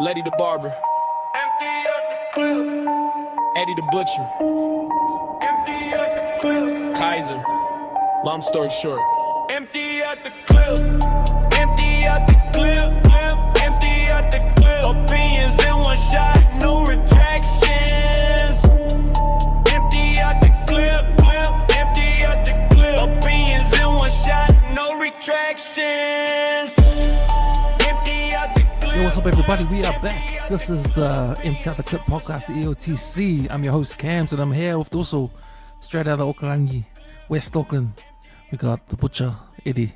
Letty the barber, Empty out the clip. Eddie the butcher, Empty out the clip. Kaiser. Long story short, Empty out the clip. Empty out the clip. Empty out the clip. Opinions in one shot, no retractions. Empty out the clip. Empty out the clip. Opinions in one shot, no retractions. Empty out the clip. Yo, what's up, everybody? We are back. This is the Empty Out the Clip podcast, the EOTC. I'm your host, Cams, and I'm here with also straight out of Okarangi, West Auckland. We got the butcher, Eddie.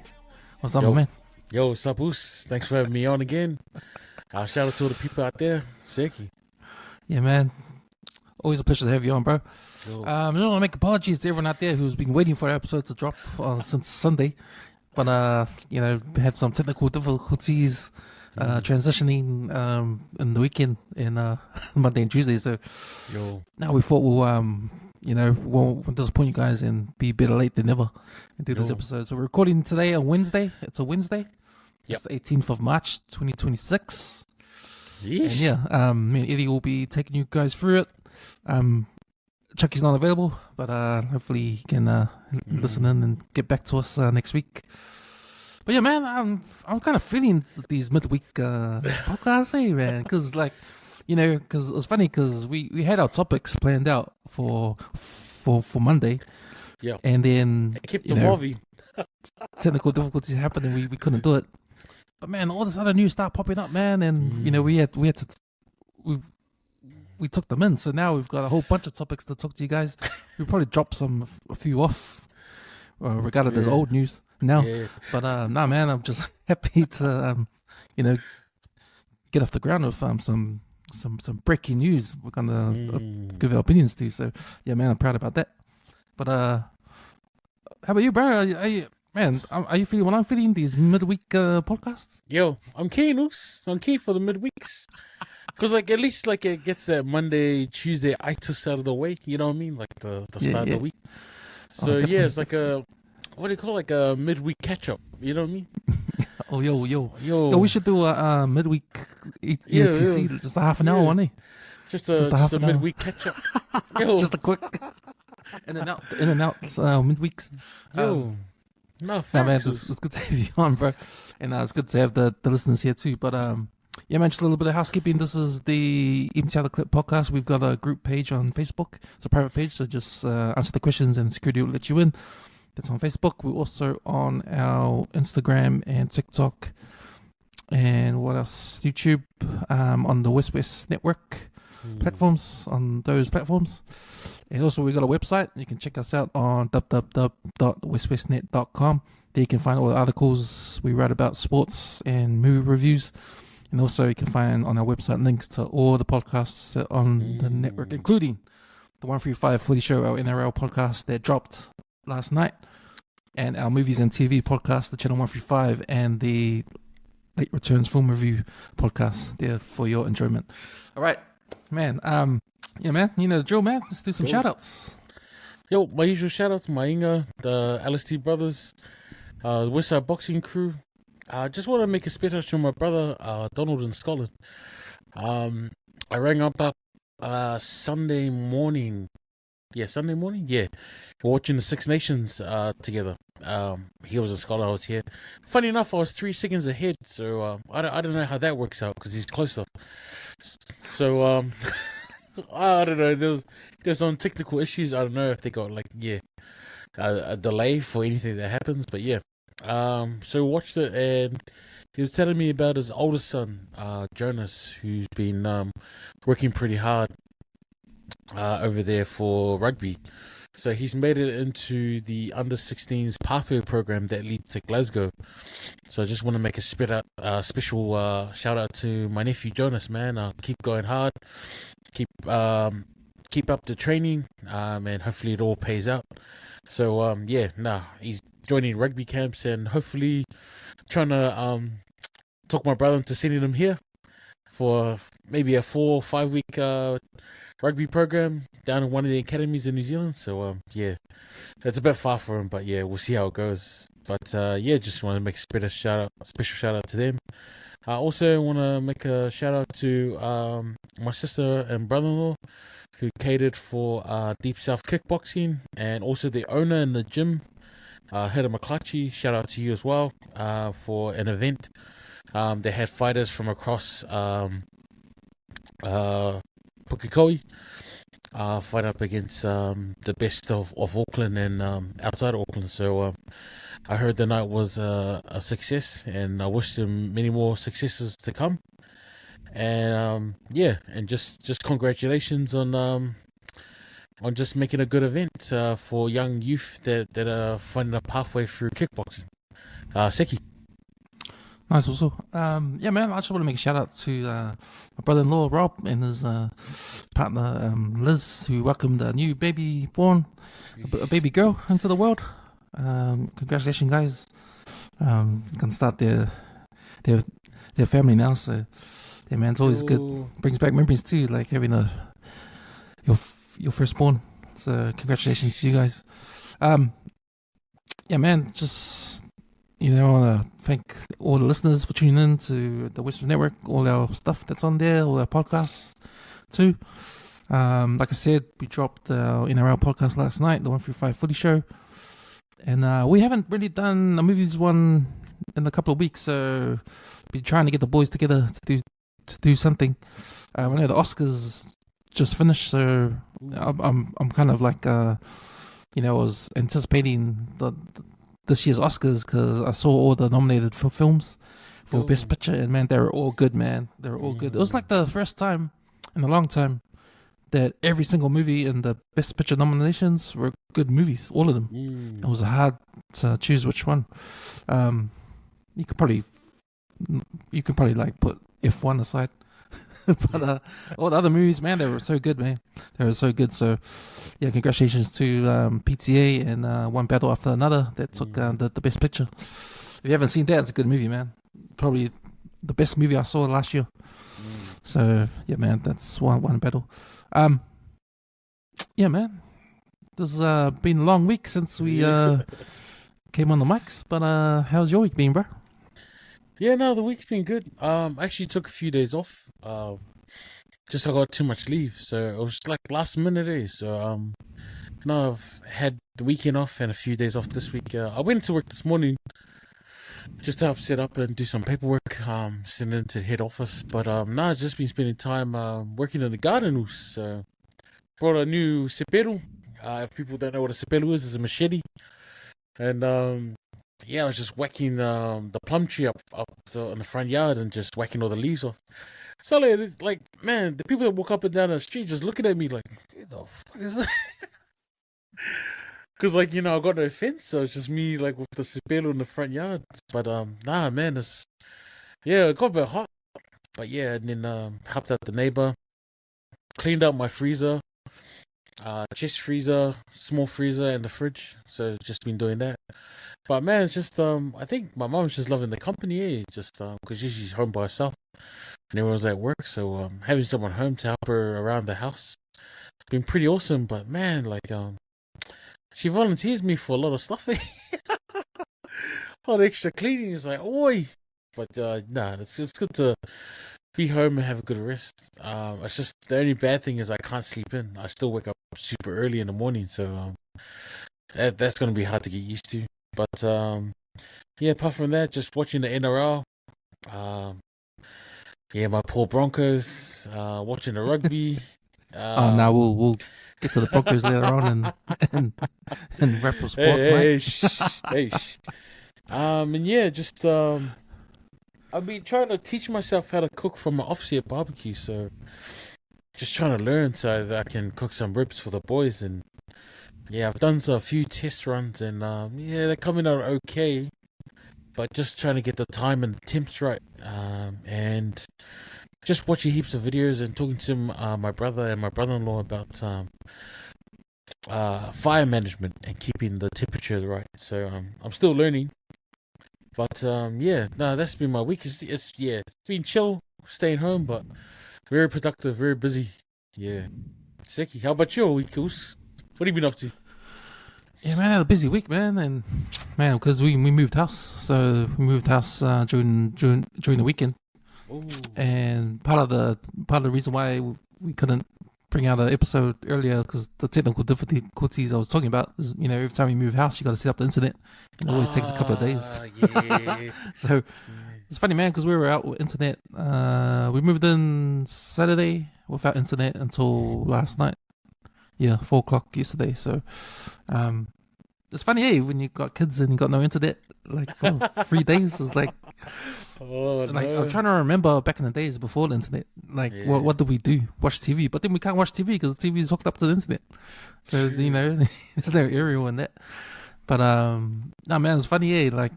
What's up, my man? Yo, what's up, Oos? Thanks for having me on again. Shout out to all the people out there. Seki. Yeah, man. Always a pleasure to have you on, bro. I just want to make apologies to everyone out there who's been waiting for the episode to drop since Sunday. But, we had some technical difficulties transitioning in the weekend in Monday and Tuesday. So now we thought won't disappoint you guys and be better late than never and do this episode. So we're recording today on Wednesday. It's a Wednesday. Yep. It's the 18th of March, 2026. Yeesh. And me and Eddie will be taking you guys through it. Chucky's not available, but hopefully he can listen in and get back to us next week. But yeah, man, I'm kind of feeling these midweek podcasts, man, because because it's funny because we had our topics planned out for Monday, Yeah. and then I kept evolving. technical difficulties happened and we couldn't do it. But man, all this other news started popping up, man, and we took them in, so now we've got a whole bunch of topics to talk to you guys. We probably dropped a few off, regarded as old news now. Yeah. But nah, man, I'm just happy to get off the ground with some breaking news. We're gonna give our opinions to. So yeah, man, I'm proud about that. But how about you, bro? Are you feeling what I'm feeling? These midweek podcasts? Yo, I'm keen, Oos. I'm keen for the midweeks. Because, at least, it gets that Monday, Tuesday itis out of the way. You know what I mean? The start of the week. So, it's like what do you call it? A midweek catch-up. You know what I mean? Oh, yo, we should do a midweek ETC, just a half an hour, wasn't it? Just a midweek catch-up. Yo. Just a quick in and out midweeks. Yo. Man, it's good to have you on, bro. And it's good to have the listeners here too. But yeah, man, just a little bit of housekeeping. This is the Empty Out the Clip podcast. We've got a group page on Facebook. It's a private page, so just answer the questions and security will let you in. That's on Facebook. We're also on our Instagram and TikTok. And what else? YouTube, on the WesWes network platforms, on those platforms. And also we got a website. You can check us out on www.weswesnet.com. There you can find all the articles we write about sports and movie reviews. And also you can find on our website links to all the podcasts on the network, including the 135 Footy Show, our NRL podcast that dropped last night, and our movies and TV podcast, the Channel 135, and the Late Returns Film Review podcast there for your enjoyment. All right, man. Yeah, man. You know the drill, man. Let's do some shout-outs. Yo, my usual shout-out to my Inga, the LST brothers, the Westside Boxing crew. I just want to make a special to my brother, Donald in Scotland. I rang up Sunday morning. Yeah, Sunday morning? Yeah. We're watching the Six Nations together. He was in Scotland, I was here. Funny enough, I was 3 seconds ahead, so I don't know how that works out because he's closer. So, I don't know. There's some technical issues. I don't know if they got a delay for anything that happens, but yeah. So we watched it, and he was telling me about his oldest son, Jonas, who's been working pretty hard over there for rugby. So he's made it into the under-16s pathway program that leads to Glasgow. So I just want to make a special shout-out to my nephew Jonas, man. Keep going hard. Keep up the training, and hopefully it all pays out. So, he's joining rugby camps and hopefully trying to talk my brother into sending him here for maybe a 4 or 5 week rugby program down in one of the academies in New Zealand. So that's a bit far for him, but yeah, we'll see how it goes. But just want to make a special shout out to them. I also want to make a shout out to my sister and brother-in-law who catered for Deep South Kickboxing, and also the owner in the gym, Hida Maklachi. Shout out to you as well for an event. They had fighters from across Pukekohe fight up against the best of Auckland and outside of Auckland. So I heard the night was a success, and I wish them many more successes to come. And and just congratulations on just making a good event for young youth that are finding a pathway through kickboxing. Seki. Nice also. Yeah, man, I just want to make a shout out to my brother-in-law Rob and his partner Liz, who welcomed a new baby born, a baby girl into the world. Congratulations, guys. Gonna start their family now, so yeah, man, it's always good. Brings back memories too, like having your firstborn. So congratulations to you guys. Yeah, man, just I want to thank all the listeners for tuning in to the WesWes Network, all our stuff that's on there, all our podcasts too. Like I said, we dropped our NRL podcast last night, the 135 Footy Show, and we haven't really done a movies one in a couple of weeks, so been trying to get the boys together to do something. I know the Oscars just finished, so I'm kind of like I was anticipating this year's Oscars because I saw all the nominated for films for Best Picture, and man, they were all good, man. They were all good. It was like the first time in a long time that every single movie in the Best Picture nominations were good movies, all of them. It was hard to choose which one. You could probably like put F1 aside. But all the other movies, man, they were so good, man. They were so good. So, yeah, congratulations to PTA and One Battle After Another that took the Best Picture. If you haven't seen that, it's a good movie, man. Probably the best movie I saw last year. So, yeah, man, that's one battle. Yeah, man, this has been a long week since we came on the mics. But how's your week been, bro? Yeah, no, the week's been good. I actually took a few days off. Just I got too much leave, so it was like last minute. So now I've had the weekend off and a few days off this week. I went to work this morning just to help set up and do some paperwork. Send it into the head office. But now I've just been spending time working in the garden. So brought a new sepelu. If people don't know what a sepelu is, it's a machete. And yeah, I was just whacking the plum tree up in the front yard and just whacking all the leaves off. So like, man, the people that walk up and down the street just looking at me like, what the fuck is that? Because like, I got no fence, so it's just me like with the sepelu in the front yard. But nah, man, it got a bit hot. But yeah, and then helped out the neighbor, cleaned out my freezer, chest freezer, small freezer, and the fridge. So just been doing that. But man, it's just I think my mom's just loving the company, just because she's home by herself and everyone's at work. So having someone home to help her around the house been pretty awesome. But man, like she volunteers me for a lot of stuff. All the extra cleaning is like, oi. But nah, it's good to be home and have a good rest. It's just the only bad thing is I can't sleep in. I still wake up super early in the morning, so that's gonna be hard to get used to. But yeah, apart from that, just watching the NRL. Yeah, my poor Broncos. Watching the rugby. Now we'll get to the Broncos later on and wrap up sports, mate. And yeah, just I've been trying to teach myself how to cook from an offset barbecue. So just trying to learn so that I can cook some ribs for the boys. And yeah, I've done a few test runs, and yeah, they're coming out okay. But just trying to get the time and the temps right, and just watching heaps of videos and talking to my brother and my brother-in-law about fire management and keeping the temperature right. So I'm still learning. But yeah, no, that's been my week. It's been chill, staying home, but very productive, very busy. Yeah. Seki, how about your week, Goose? What have you been up to? Yeah, man, I had a busy week, man, and man, because we moved house, so we moved house during the weekend, Ooh. And part of the reason why we couldn't bring out an episode earlier because the technical difficulties I was talking about is, every time you move house, you got to set up the internet. And it always takes a couple of days. Yeah. So it's funny, man, because we were out with internet. We moved in Saturday without internet until last night. Yeah, 4 o'clock yesterday. So it's funny, hey, when you got kids and you got no internet, like 3 days is like. No. I'm trying to remember back in the days before the internet. Like, what did we do? Watch TV, but then we can't watch TV because the TV is hooked up to the internet. So there's no aerial in that. But no, man, it's funny. Yeah, like,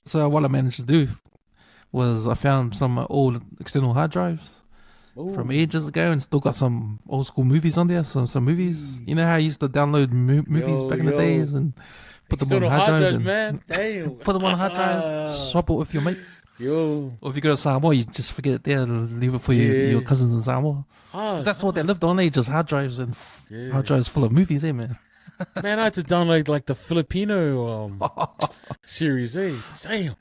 so what I managed to do was I found some old external hard drives from ages ago, and still got some old school movies on there. Some movies. You know how I used to download movies back in the days and put them on hard drives, man. Damn. Put them on hard drives, swap it with your mates. Yo. Or if you go to Samoa, you just forget it there and leave it for your cousins in Samoa. That's what they lived on, just hard drives and hard drives full of movies, man. Man, I had to download like the Filipino series, Damn.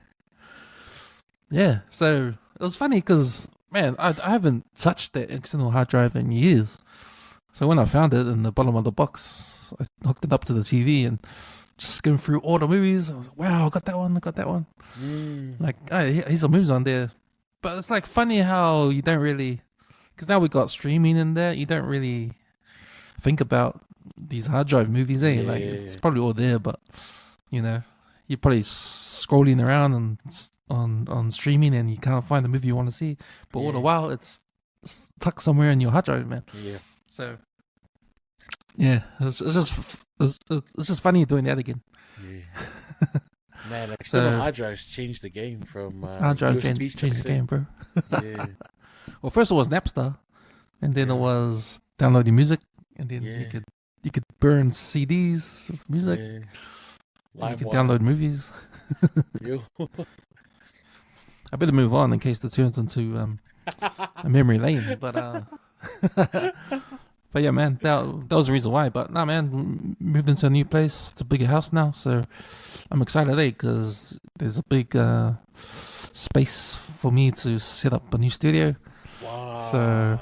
Yeah, so it was funny because, man, I haven't touched that external hard drive in years. So when I found it in the bottom of the box, I hooked it up to the TV and just skimmed through all the movies. I was like, wow, I got that one. Like, here's some movies on there. But it's like funny how you don't really, because now we got streaming in there, you don't really think about these hard drive movies, Like, it's probably all there, but, you're probably scrolling around and on streaming and you can't find the movie you want to see. But all the while, it's stuck somewhere in your hard drive, man. Yeah. So, yeah, it's just funny doing that again. Yeah. Man, external hard drives changed the game from hard drive changed the game, bro. Yeah. Well, first it was Napster, and then it was downloading music, and then you could burn CDs with music. Yeah. You could download movies. Yo. I better move on in case this turns into a memory lane, but. But yeah, man, that was the reason why. But nah, man, moved into a new place. It's a bigger house now, so I'm excited, because there's a big space for me to set up a new studio. Wow. So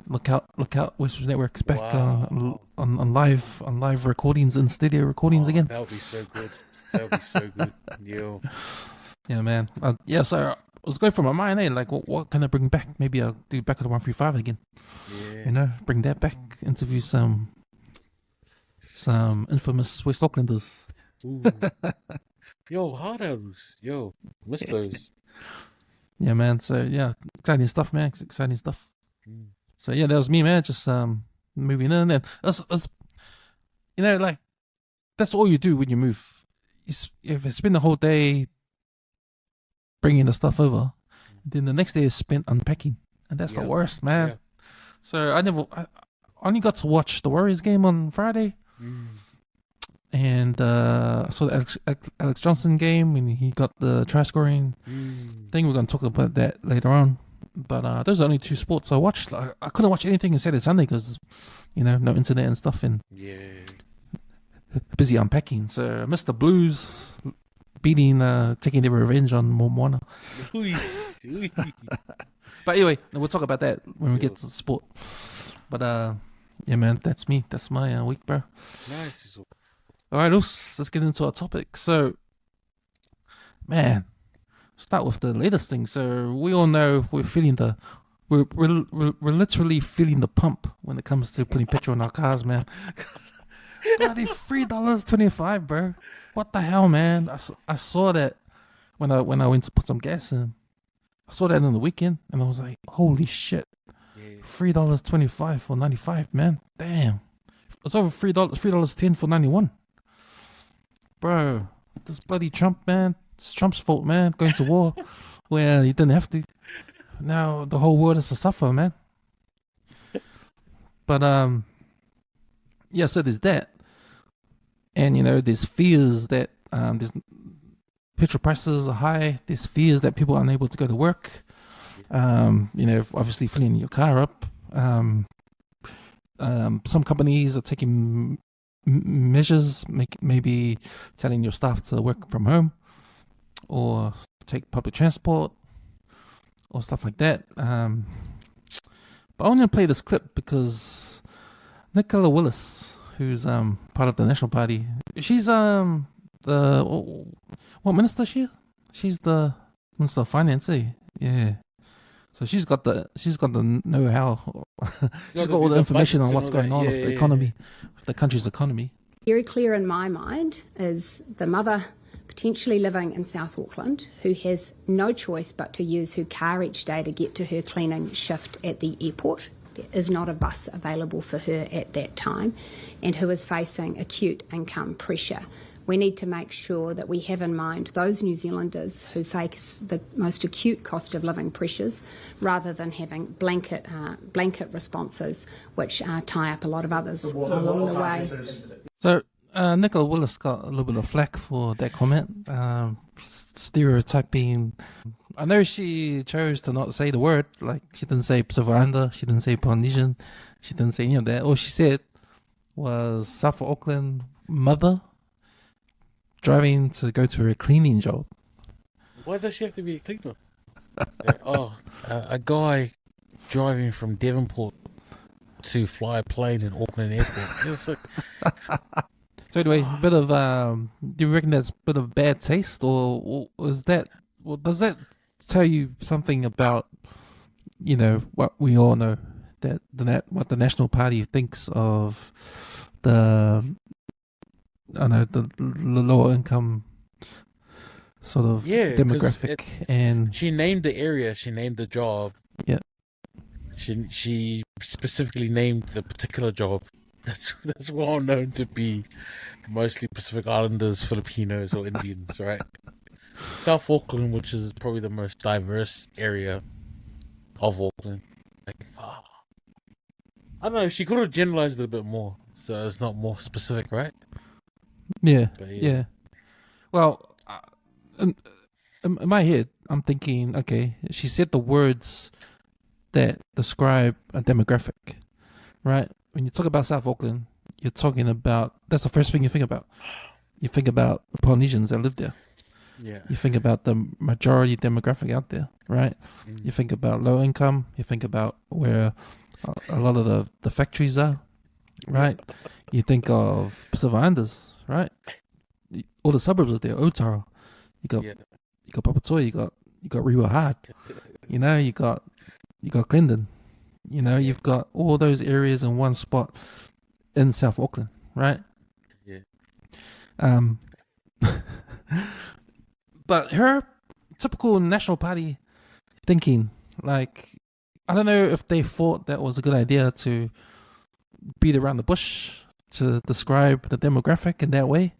look out, WesWes Network's back on live recordings and studio recordings again. That would be so good. Yo. Yeah, man. So I was going through my mind, like, what can I bring back? Maybe I'll do Back of the 135 again. Yeah. Bring that back. Interview some infamous West Aucklanders. Ooh. Yo, Hardos. Yo, missed those. Yeah, man. So, yeah, exciting stuff, man. Exciting stuff. So, yeah, that was me, man. Just moving in. And like, that's all you do when you move. If you spend the whole day bringing the stuff over, then the next day is spent unpacking, and that's the worst, man. Yeah. So I only got to watch the Warriors game on Friday, and I saw the Alex Johnstone game when he got the try scoring thing. We're gonna talk about that later on. But those are only two sports I watched. I couldn't watch anything on Saturday, Sunday because no internet and stuff, and busy unpacking. So I missed the Blues taking their revenge on Moana. But anyway, we'll talk about that when we get to the sport. But yeah, man, that's me. That's my week, bro. Nice. All right, let's get into our topic. So, man, start with the latest thing. So we all know we're literally feeling the pump when it comes to putting petrol in our cars, man. Bloody $3.25, bro. What the hell, man? I saw that when I went to put some gas in. I saw that on the weekend, and I was like, holy shit. $3.25 for 95, man. Damn. It's over $3.10 for 91. Bro, this bloody Trump, man. It's Trump's fault, man. Going to war where he didn't have to. Now the whole world has to suffer, man. But yeah, so there's that. And there's fears that there's petrol prices are high. There's fears that people are unable to go to work. Obviously filling your car up. Some companies are taking measures, maybe telling your staff to work from home or take public transport, or stuff like that. But I want to play this clip because Nicola Willis, who's part of the National Party, she's the what minister is she? She's the Minister of Finance, eh? Yeah. So she's got the know-how. She's got all the information on what's going on with the economy, with the country's economy. Very clear in my mind is the mother potentially living in South Auckland who has no choice but to use her car each day to get to her cleaning shift at the airport. There is not a bus available for her at that time, and who is facing acute income pressure. We need to make sure that we have in mind those New Zealanders who face the most acute cost of living pressures, rather than having blanket responses which tie up a lot of others along the way. So Nicola Willis got a little bit of flack for that comment, stereotyping. I know she chose to not say the word, like she didn't say Pacific Islander, she didn't say Polynesian, she didn't say any of that. All she said was South Auckland mother driving to go to her cleaning job. Why does she have to be a cleaner? A guy driving from Devonport to fly a plane in Auckland Airport. It's like... So anyway, bit of do you reckon that's a bit of bad taste, or is that? Well, does that tell you something about, you know, what we all know, that what the National Party thinks of the lower income sort of demographic? And she named the area, she named the job. Yeah. She specifically named the particular job. That's well known to be mostly Pacific Islanders, Filipinos, or Indians, right? South Auckland, which is probably the most diverse area of Auckland. Like, I don't know. She could have generalized it a bit more, so it's not more specific, right? Yeah, But yeah. Well, in my head, I'm thinking, okay, she said the words that describe a demographic, right? When you talk about South Auckland, you're talking about, that's the first thing you think about. You think about the Polynesians that live there. Yeah. You think about the majority demographic out there, right? You think about low income. You think about where a lot of the factories are, right? You think of Pacific Islanders, right? All the suburbs are there. Otara, you got Papatoa, you got Rewa Hard, you know, you got Glendon. You know, you've got all those areas in one spot in South Auckland, right? Yeah. But her typical National Party thinking, like, I don't know if they thought that was a good idea to beat around the bush to describe the demographic in that way,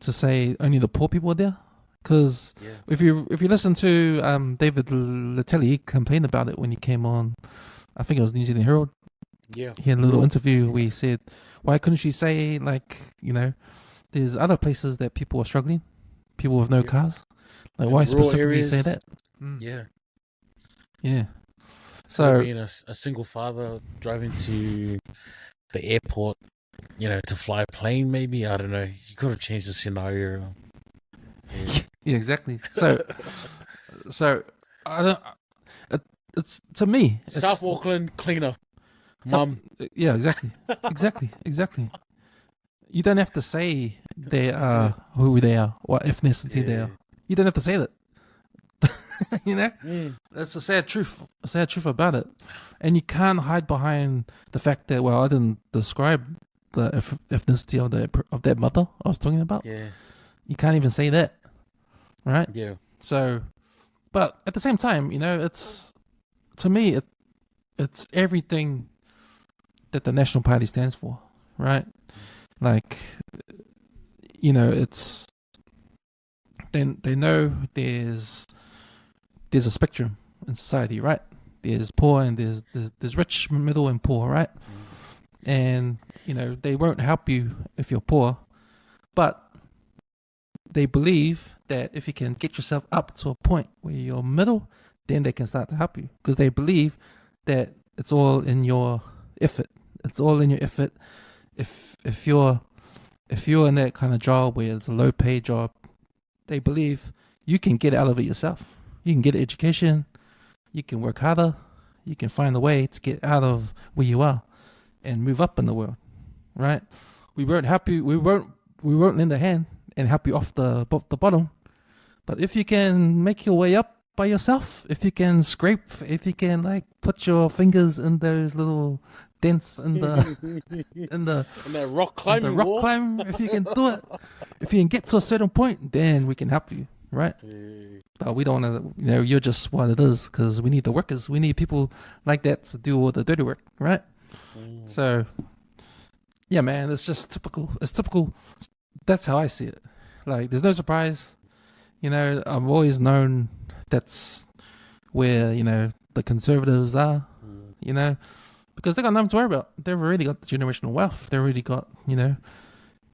to say only the poor people are there. Because if you listen to David Leteli, he complained about it when he came on, I think it was New Zealand Herald. Yeah. He had a little interview where he said, why couldn't she say, like, you know, there's other places that people are struggling, people with no cars. Like, why specifically say that? Yeah. Yeah. So being a single father driving to the airport, you know, to fly a plane, maybe, I don't know. You could have changed the scenario. Yeah, exactly. So I don't. It's to me. South Auckland cleaner, mum. Yeah, exactly. You don't have to say they are who they are, what ethnicity they are. You don't have to say that. You know, that's the sad truth. Sad truth about it, and you can't hide behind the fact that, well, I didn't describe the ethnicity of that mother I was talking about. Yeah, you can't even say that, right? Yeah. So, but at the same time, you know, it's, to me, it's everything that the National Party stands for, right? Like, you know, it's they know there's a spectrum in society, right? There's poor and there's rich, middle, and poor, right? And, you know, they won't help you if you're poor, but they believe that if you can get yourself up to a point where you're middle, then they can start to help you, because they believe that it's all in your effort. It's all in your effort. If you're in that kind of job where it's a low paid job, they believe you can get out of it yourself. You can get an education, you can work harder, you can find a way to get out of where you are and move up in the world, right? We won't lend a hand and help you off the bottom, but if you can make your way up by yourself, if you can scrape, if you can like put your fingers in those little dents in the in that rock climbing wall. If you can do it, if you can get to a certain point, then we can help you, right? But we don't want to, you're just what it is, because we need the workers. We need people like that to do all the dirty work, right? So, yeah, man, it's just typical. It's typical. That's how I see it. Like, there's no surprise. I've always known that's where, the conservatives are, because they got nothing to worry about. They've already got the generational wealth. They already got,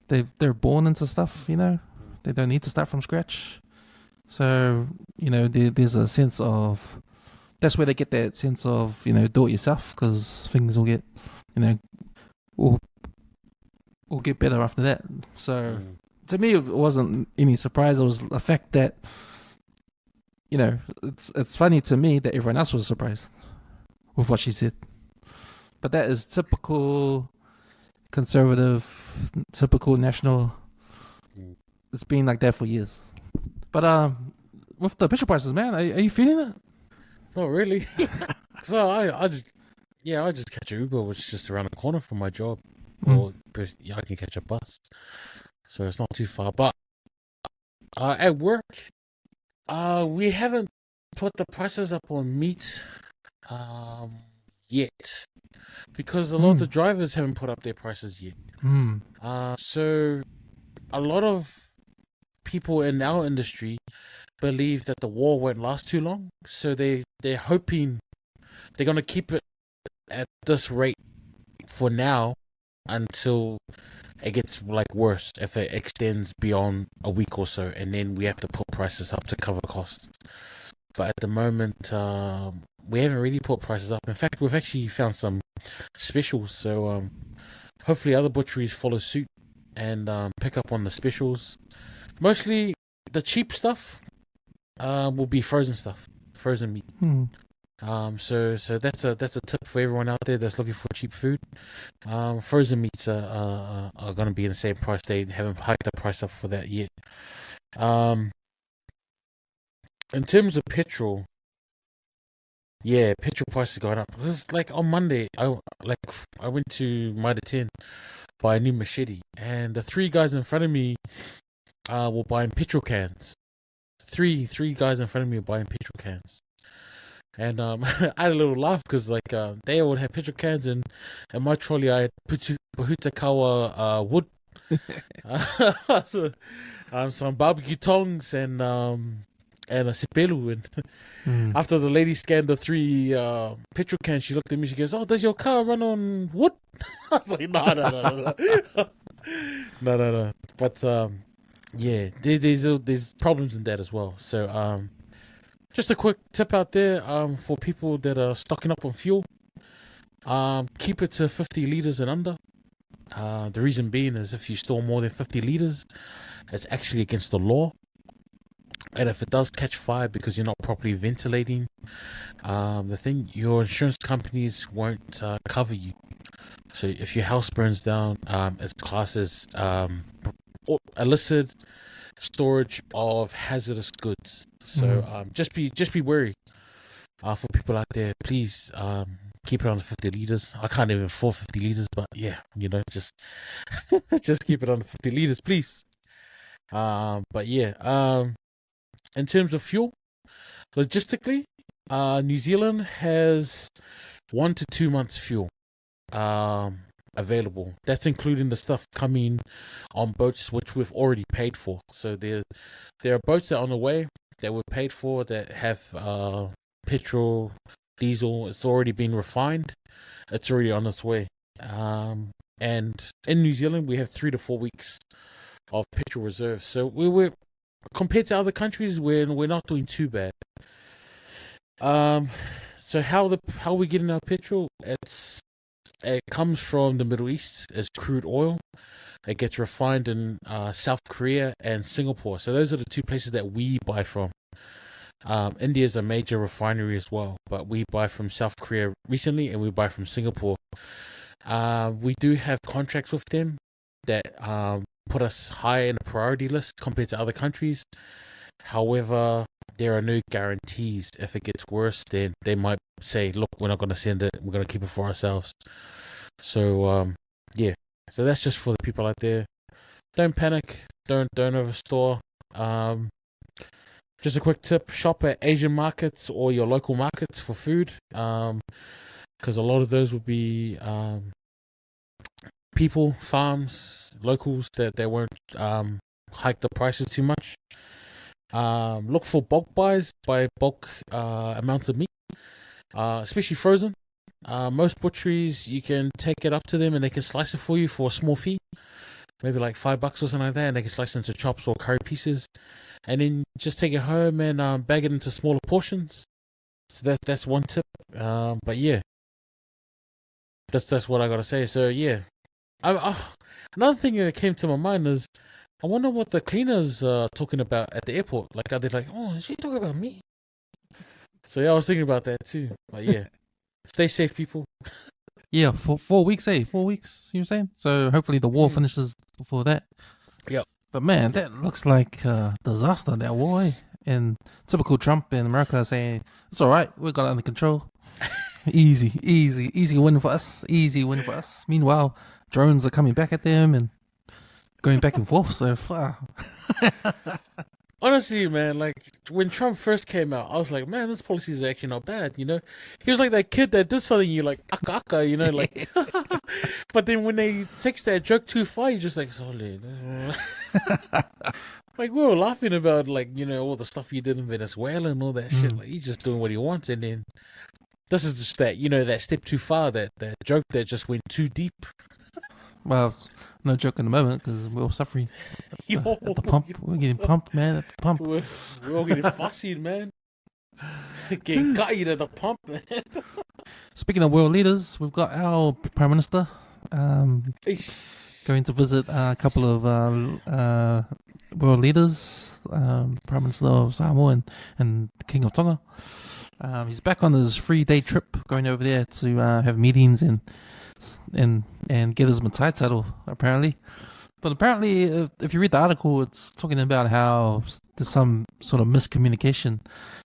they're born into stuff, They don't need to start from scratch. So, there's a sense of, that's where they get that sense of, do it yourself, because things will get, will get better after that. So, to me, it wasn't any surprise. It was the fact that, it's funny to me that everyone else was surprised with what she said. But that is typical conservative, typical national. It's been like that for years. But with the petrol prices, man, are you feeling it? Not really. So I just catch an Uber, which is just around the corner from my job. Or I can catch a bus, so it's not too far. But at work, we haven't put the prices up on meat yet, because a lot of the drivers haven't put up their prices yet. So a lot of people in our industry believe that the war won't last too long, so they're hoping they're gonna keep it at this rate for now until it gets like worse, if it extends beyond a week or so, and then we have to put prices up to cover costs. But at the moment, we haven't really put prices up. In fact, we've actually found some specials, so hopefully other butcheries follow suit and pick up on the specials. Mostly the cheap stuff will be frozen stuff, frozen meat. So that's a tip for everyone out there that's looking for cheap food. Frozen meats are going to be in the same price. They haven't hiked the price up for that yet. In terms of petrol, yeah, petrol prices going up. It was like on Monday, I went to Matai Title buy a new machete, and the three guys in front of me were buying petrol cans. Three guys in front of me were buying petrol cans. And I had a little laugh because they would have petrol cans, and my trolley I had Pahutakawa wood, some barbecue tongs and a sipelu. And after the lady scanned the three petrol cans, she looked at me. She goes, "Oh, does your car run on wood?" I was like, no. But yeah, there's problems in that as well. So just a quick tip out there for people that are stocking up on fuel. Keep it to 50 liters and under. The reason being is if you store more than 50 liters, it's actually against the law. And if it does catch fire because you're not properly ventilating your insurance companies won't cover you. So if your house burns down, it's classed as illicit storage of hazardous goods. So just be wary for people out there. Please keep it under 50 liters. I can't even afford 50 liters, but yeah, just just keep it under 50 liters, please. But yeah, in terms of fuel, logistically, New Zealand has 1 to 2 months fuel available. That's including the stuff coming on boats which we've already paid for. So there are boats that are on the way that we've paid for that have petrol, diesel. It's already been refined. It's already on its way. And in New Zealand, we have 3 to 4 weeks of petrol reserve. So we're compared to other countries, we're not doing too bad. So how are we getting our petrol? It comes from the Middle East as crude oil. It gets refined in South Korea and Singapore. So those are the two places that we buy from. India is a major refinery as well, but we buy from South Korea recently, and we buy from Singapore. We do have contracts with them that put us high in the priority list compared to other countries. However, there are no guarantees. If it gets worse, then they might say, look, we're not going to send it. We're going to keep it for ourselves. So, yeah. So that's just for the people out there. Don't panic. Don't overstore. Just a quick tip. Shop at Asian markets or your local markets for food. Because a lot of those will be people, farms, locals that won't hike the prices too much. Look for bulk buys, buy bulk amounts of meat, especially frozen. Most butcheries, you can take it up to them and they can slice it for you for a small fee, maybe like $5 or something like that, and they can slice it into chops or curry pieces, and then just take it home and bag it into smaller portions. So that's one tip. But yeah, that's what I gotta say. So yeah, another thing that came to my mind is, I wonder what the cleaners are talking about at the airport. Like, are they like, oh, is she talking about me? So yeah, I was thinking about that too. But yeah, stay safe, people. Yeah, for 4 weeks, 4 weeks, you were saying? So hopefully the war finishes before that. Yep. But man, that looks like a disaster, that war. And typical Trump in America saying, it's all right, we got it under control. Easy win for us. Easy win for us. Meanwhile, drones are coming back at them and going back and forth. So far. Honestly, man, like when Trump first came out, I was like, man, this policy is actually not bad, you know? He was like that kid that did something, you like, aka, you know, like. But then when they takes that joke too far, you're just like, solid. Like, we were laughing about, like, you know, all the stuff he did in Venezuela and all that shit. Like, he's just doing what he wants. And then this is just that, you know, that step too far, that joke that just went too deep. Well, no joke in the moment because we're all suffering at the pump. We're getting pumped, man, at the pump. We're all getting fussy, man. Getting gutted at the pump, man. Speaking of world leaders, we've got our Prime Minister going to visit a couple of world leaders, Prime Minister of Samoa and the King of Tonga. He's back on his 3-day trip, going over there to have meetings and get his Matai title, apparently. But apparently, if you read the article, it's talking about how there's some sort of miscommunication,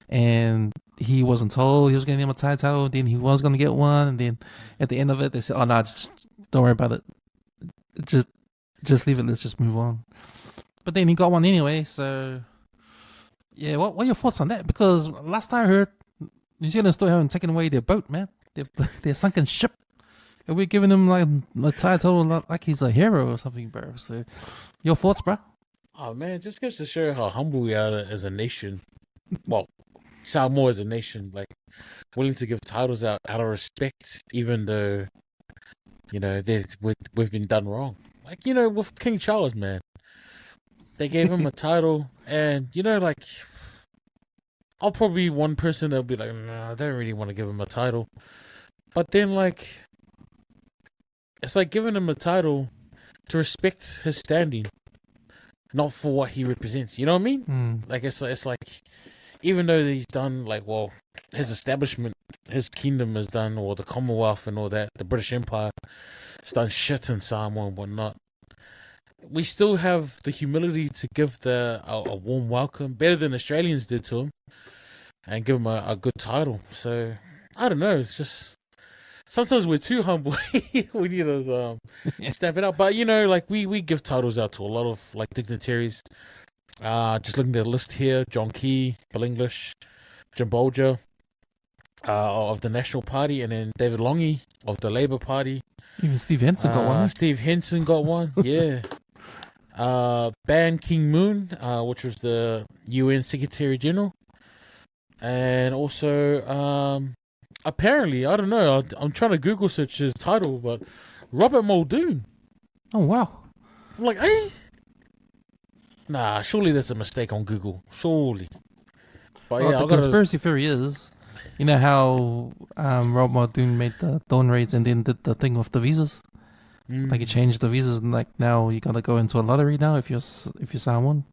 and he wasn't told he was going to get a Matai title, then he was going to get one, and then at the end of it, they said, oh, no, just don't worry about it. Just leave it, let's just move on. But then he got one anyway, so yeah, what are your thoughts on that? Because last I heard, New Zealand still haven't taken away their boat, man. Their sunken ship. And we're giving him like a title like he's a hero or something, bro. So, your thoughts, bro? Oh man, just goes to show how humble we are as a nation. Well, Samoa as a nation, like willing to give titles out of respect, even though, you know, we've been done wrong. Like, you know, with King Charles, man, they gave him a title, and you know, like, I'll probably be one person that'll be like, nah, I don't really want to give him a title. But then, like, it's like giving him a title to respect his standing, not for what he represents. You know what I mean? Like, it's like, even though he's done, like, well, his establishment, his kingdom has done, or the Commonwealth and all that, the British Empire has done shit in Samoa and whatnot, we still have the humility to give a warm welcome, better than Australians did to him, and give him a good title. So, I don't know, it's just, sometimes we're too humble. We need to step it up. But, you know, like, we give titles out to a lot of, like, dignitaries. Just looking at the list here, John Key, Bill English, Jim Bolger of the National Party, and then David Longy of the Labour Party. Even Steve Henson got one. Steve Henson got one, yeah. Ban Ki-moon, which was the UN Secretary General. And also, apparently, I don't know, I'm trying to Google search his title, but Robert Muldoon. Oh, wow. I'm like, eh? Nah, surely there's a mistake on Google. Surely. But well, the conspiracy theory is, you know how Robert Muldoon made the Dawn raids and then did the thing with the visas? Like, he changed the visas, and like now you gotta go into a lottery now if you're Samoan.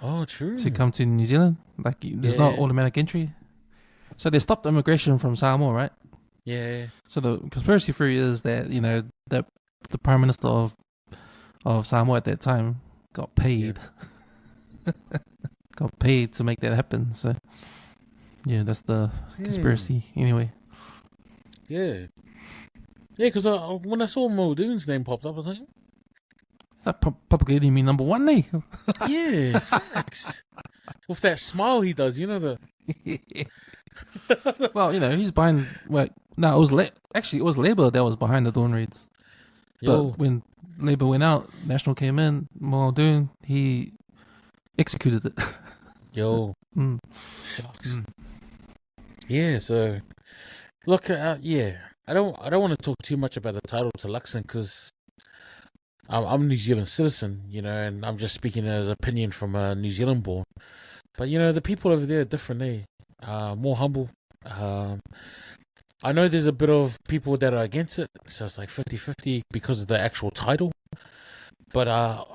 Oh, true. to come to New Zealand. Like, there's not automatic entry. So they stopped immigration from Samoa, right? Yeah. So the conspiracy theory is that, you know, that the Prime Minister of Samoa at that time got paid. Got paid to make that happen. So, yeah, that's the conspiracy anyway. Yeah. Yeah, because when I saw Muldoon's name popped up, I was like, Is that public enemy number one, eh? yeah, facts. With that smile he does, you know, the... Well, you know, he's behind... Well, no, it was actually, it was Labour that was behind the Dawn raids. Yo. But when Labour went out, National came in, Muldoon, he executed it. Yo. Shucks. Yeah, so... Look, yeah, I don't want to talk too much about the title to Luxon because I'm a New Zealand citizen, you know, and I'm just speaking as opinion from a New Zealand born. But, you know, the people over there are different, more humble. I know there's a bit of people that are against it, so it's like 50-50 because of the actual title. But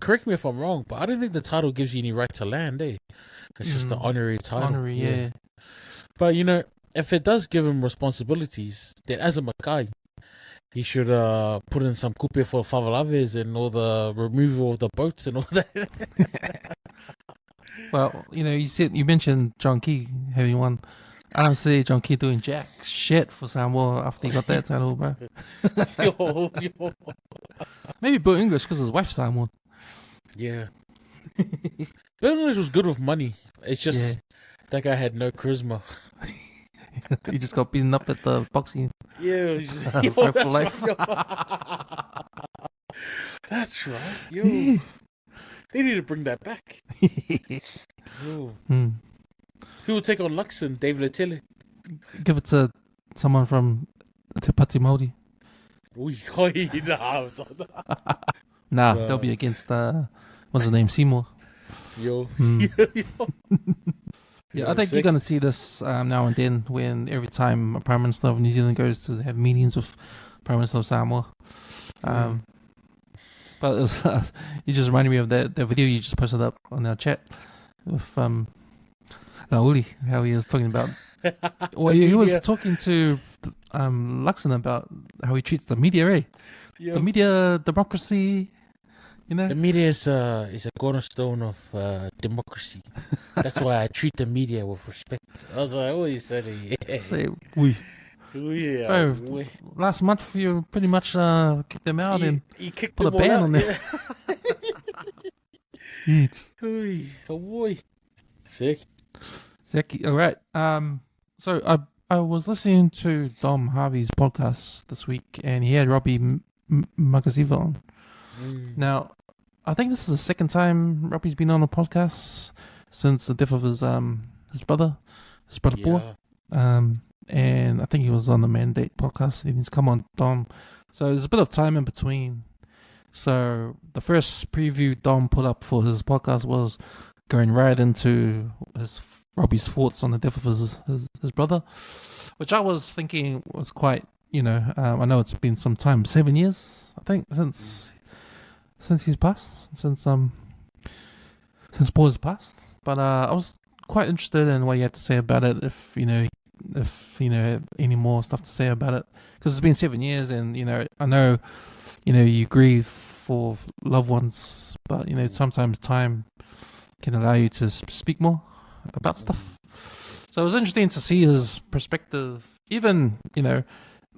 correct me if I'm wrong, but I don't think the title gives you any right to land, It's just the honorary title. Honorary, yeah. But, you know, if it does give him responsibilities, then as a Makai, he should put in some kupe for favalaves and all the removal of the boats and all that. Well, you know, you mentioned John Key having one. I don't see John Key doing jack shit for Samoa after he got that title, bro. yo. Maybe Bill English because his wife's Samoan. Yeah. Bill English was good with money. It's just that guy had no charisma. He just got beaten up at the boxing. Yeah. Fight for life. That's right. Yo. They need to bring that back. Yo. Who will take on Luxon? Dave Letele? Give it to someone from Te Pati Māori. Nah, they'll be against, what's his name, Seymour. Yo. Yeah, I think you're going to see this now and then when every time a Prime Minister of New Zealand goes to have meetings with Prime Minister of Samoa. But it was, you just reminded me of that video you just posted up on our chat with Nauli, how he was talking about... Well, he was talking to Luxon about how he treats the media, The media, democracy... You know? The media is a cornerstone of democracy. That's why I treat the media with respect. I was like, oh, you said it. Say, we. Yeah. Bro, last month you pretty much kicked them out and kicked put a ban on them. Eat. Oh boy. Sick. All right. So I was listening to Dom Harvey's podcast this week, and he had Robbie Magasiva on. Now, I think this is the second time Robbie's been on a podcast since the death of his brother Boa. And I think he was on the Mandate podcast, and he's come on Dom. So there's a bit of time in between. So the first preview Dom put up for his podcast was going right into Robbie's thoughts on the death of his brother, which I was thinking was quite, you know, I know it's been some time, 7 years, I think, since he's passed, since Paul's passed. But I was quite interested in what you had to say about it, if you know any more stuff to say about it, because it's been 7 years, and you know, I know, you know, you grieve for loved ones, but you know, sometimes time can allow you to speak more about stuff. So it was interesting to see his perspective, even, you know,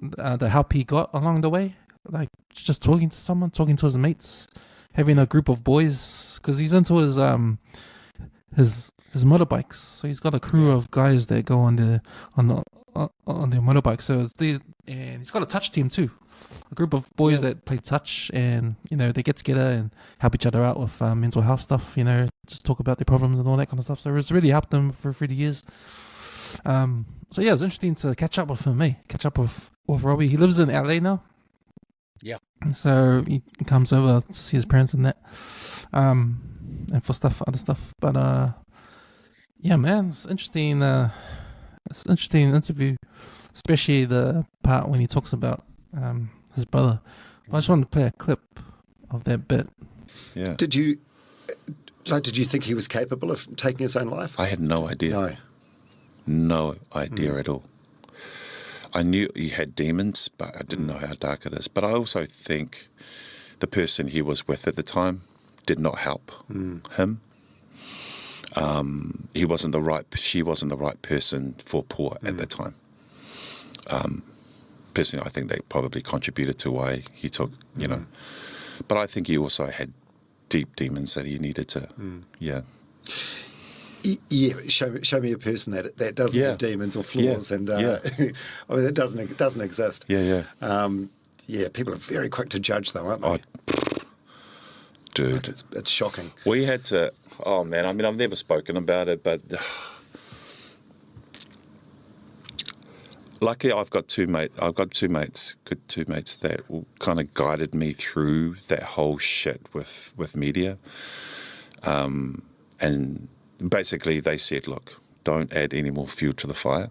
the help he got along the way, like just talking to someone, talking to his mates, having a group of boys, because he's into his motorbikes. So he's got a crew of guys that go on their motorbikes. So and he's got a touch team too, a group of boys that play touch, and you know, they get together and help each other out with mental health stuff. You know, just talk about their problems and all that kind of stuff. So it's really helped them for 30 years. So yeah, it's interesting to catch up with him. Catch up with Robbie. He lives in LA now. Yeah. So he comes over to see his parents and that, and for other stuff. But yeah, man, it's interesting. It's an interesting interview, especially the part when he talks about his brother. I just wanted to play a clip of that bit. Yeah. Like, did you think he was capable of taking his own life? I had no idea. No idea at all. I knew he had demons, but I didn't know how dark it is. But I also think the person he was with at the time did not help him. She wasn't the right person for Pua at the time. Personally, I think they probably contributed to why he took, But I think he also had deep demons that he needed to, Yeah, show me a person that doesn't have demons or flaws, and I mean, it doesn't exist. People are very quick to judge, though, aren't they? Dude, it's shocking. We had to. Oh man, I mean, I've never spoken about it, but luckily I've got two mates, good two mates that kind of guided me through that whole shit with media, and basically they said, look, don't add any more fuel to the fire.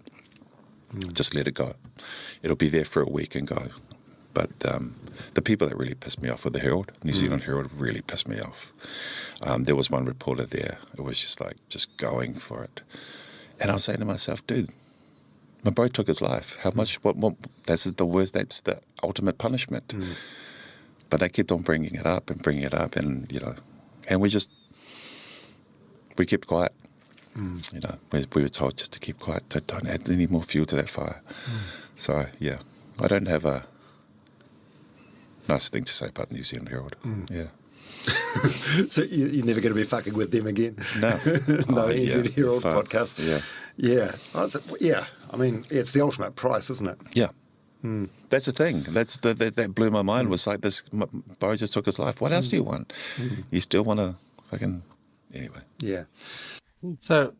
Just let it go. It'll be there for a week and go. But the people that really pissed me off were the Herald. New Zealand Herald really pissed me off. There was one reporter there. It was just going for it. And I was saying to myself, dude, my bro took his life. How much? What? That's the worst. That's the ultimate punishment. But they kept on bringing it up, and and we kept quiet. We were told just to keep quiet. Don't add any more fuel to that fire. So yeah, I don't have a nice thing to say about New Zealand Herald. Yeah. So you're never going to be fucking with them again? No. No, NZ Herald podcast. Yeah. Yeah. Oh, I mean, it's the ultimate price, isn't it? Yeah. That's the thing. That blew my mind. Was like this. Bo just took his life. What else do you want? You still want to fucking anyway? Yeah. So,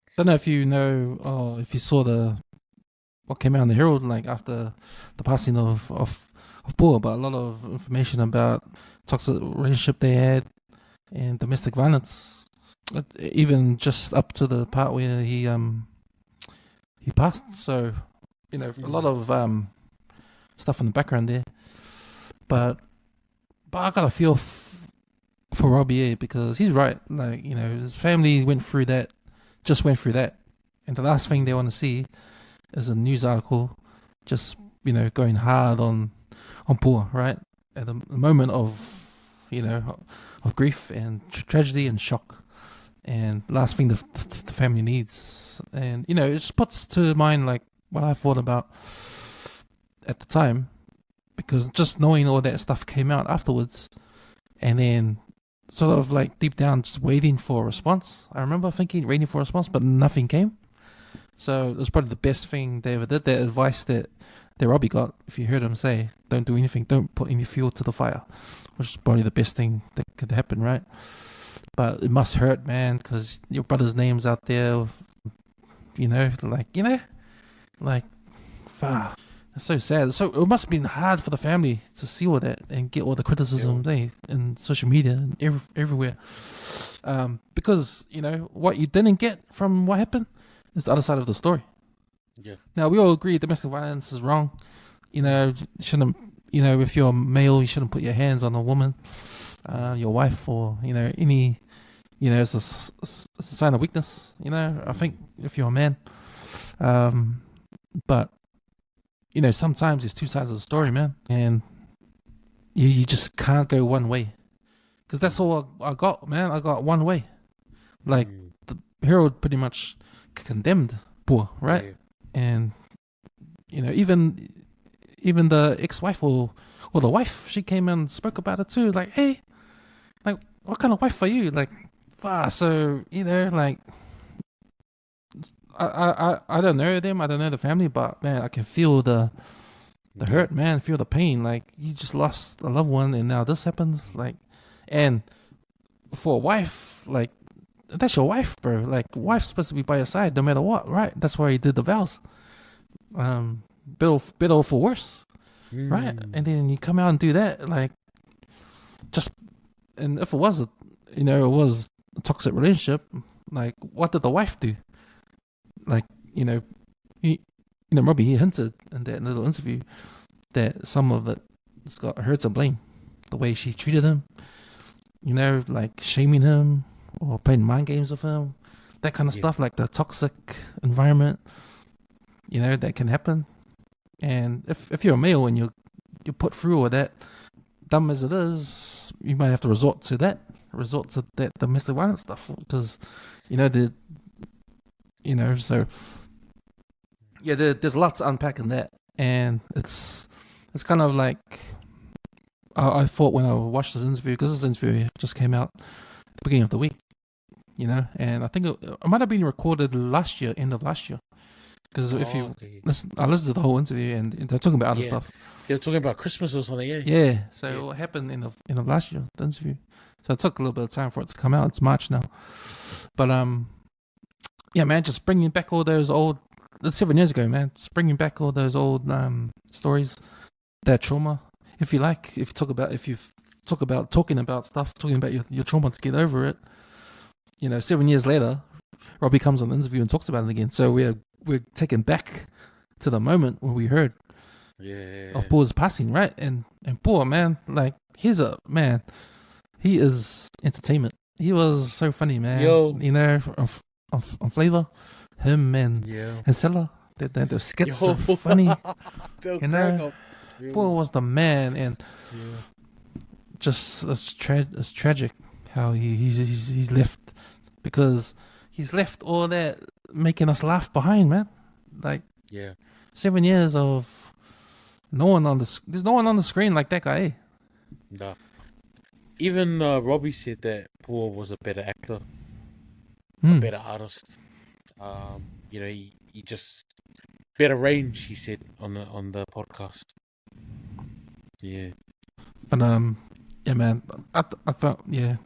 I don't know if you know or if you saw what came out in the Herald like after the passing of Pua, but a lot of information about toxic relationship they had and domestic violence, even just up to the part where he passed. So, a lot of stuff in the background there. But I got a feel for Robbie because he's right. Like, his family went through that, and the last thing they want to see is a news article just going hard on Pua, right? At the moment of of grief and tragedy and shock, and last thing the family needs, and it just puts to mind like what I thought about at the time, because just knowing all that stuff came out afterwards, and then sort of like deep down just waiting for a response. I remember thinking waiting for a response, but nothing came. So it was probably the best thing they ever did. That advice that Robbie got, if you heard him say, don't do anything, don't put any fuel to the fire, which is probably the best thing that could happen, right? But it must hurt, man, because your brother's name's out there, fuck. It's so sad. So it must have been hard for the family to see all that and get all the criticism in social media and everywhere. Because, what you didn't get from what happened is the other side of the story. Yeah. Now, we all agree domestic violence is wrong. Shouldn't, if you're male, you shouldn't put your hands on a woman, your wife, or, any, it's a sign of weakness, I think, if you're a man. But, sometimes there's two sides of the story, man. And you just can't go one way. Because that's all I got, man. I got one way. Like, the Herald pretty much condemned Pua, right? Yeah. And, even the ex-wife or the wife, she came and spoke about it too. Like, hey, like, what kind of wife are you? Like, so, like, I don't know them, I don't know the family, but man, I can feel the hurt, man, feel the pain. Like, you just lost a loved one and now this happens. Like, and for a wife, like, that's your wife, bro. Like, wife's supposed to be by your side no matter what, right? That's why he did the vows. Better for worse, right? And then you come out and do that, like, and if it was it was a toxic relationship, like, what did the wife do? Like, Robbie, he hinted in that little interview that some of it's got her to blame, the way she treated him, you know, like shaming him or playing mind games with him, that kind of stuff, like the toxic environment, you know, that can happen. And if you're a male and you're put through all that, dumb as it is, you might have to resort to that domestic violence stuff, because, you know, so yeah, there's a lot to unpack in that, and it's kind of like I thought when I watched this interview, because this interview just came out at the beginning of the week, you know, and I think it might have been recorded end of last year, because if you listen, I listened to the whole interview and they're talking about other stuff. They're talking about Christmas or something, Yeah. So it happened in the last year, the interview. So it took a little bit of time for it to come out. It's March now, but yeah, man, just bringing back all those old. That's 7 years ago, man. Just bringing back all those old stories, that trauma. If you talk about talking about your trauma to get over it. You know, 7 years later, Robbie comes on the interview and talks about it again. So we're taken back to the moment where we heard of Paul's passing, right? And Paul, man, like he is entertainment. He was so funny, man. You know, on Flavor, him and Sella, their skits are funny. You know, Paul was the man, and just it's tragic how he's left, because he's left all that making us laugh behind, man. Like 7 years of there's no one on the screen like that guy. Eh? No. Even Robbie said that Paul was a better actor, a better artist. You know, he just better range. He said on the podcast. Yeah. But yeah, man. I felt it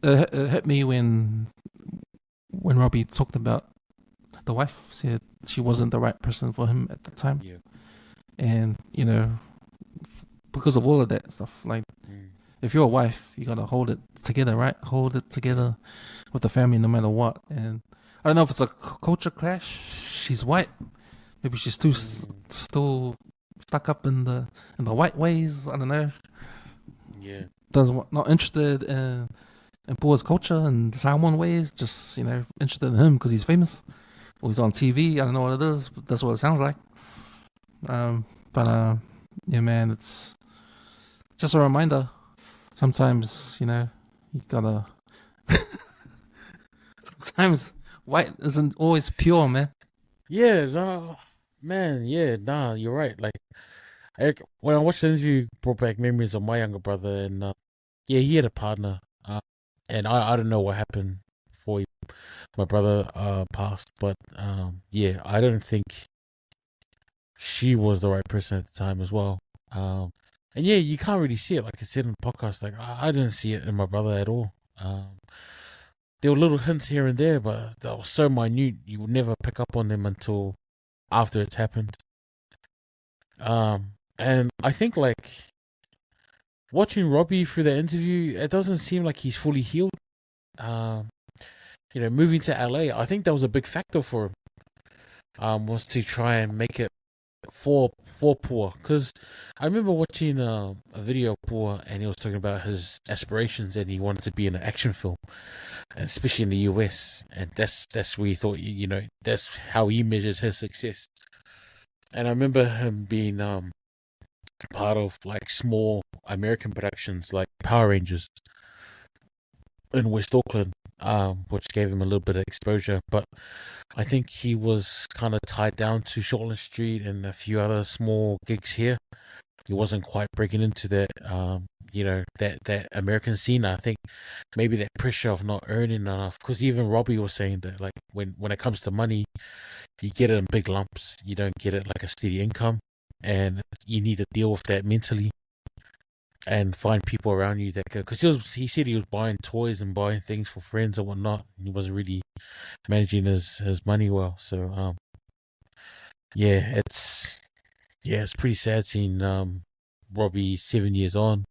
hit me when Robbie talked about the wife, said she wasn't the right person for him at the time. Yeah. And, you know, because of all of that stuff, like, if you're a wife, you gotta hold it together, right? Hold it together with the family no matter what. And I don't know if it's a culture clash. She's white. Maybe she's still stuck up in the white ways. I don't know. Yeah. Not interested in Paul's culture and Samoan ways. Just, you know, interested in him because he's famous or he's on TV. I don't know what it is, but that's what it sounds like. But yeah, man, it's just a reminder. Sometimes, you know, you gotta. Sometimes white isn't always pure, man. Yeah, no, man. Yeah, nah, you're right. Like, when I watched the interview, brought back memories of my younger brother, and he had a partner, and I don't know what happened before my brother passed, but I don't think she was the right person at the time as well. And yeah, you can't really see it, like I said in the podcast. Like I didn't see it in my brother at all. There were little hints here and there, but they were so minute you would never pick up on them until after it's happened. And I think, like, watching Robbie through the interview, it doesn't seem like he's fully healed. You know, moving to LA, I think that was a big factor for him. Was to try and make it for Pua, because I remember watching a video of Pua, and he was talking about his aspirations, and he wanted to be in an action film, especially in the US, and that's where he thought, you know, that's how he measured his success. And I remember him being part of like small American productions like Power Rangers in West Auckland, which gave him a little bit of exposure. But I think he was kind of tied down to Shortland Street and a few other small gigs here. He wasn't quite breaking into that, you know, that American scene. I think maybe that pressure of not earning enough, because even Robbie was saying that, like, when it comes to money, you get it in big lumps. You don't get it like a steady income, and you need to deal with that mentally and find people around you that could, because he said he was buying toys and buying things for friends and whatnot, and he wasn't really managing his money well. So it's pretty sad seeing Robbie 7 years on.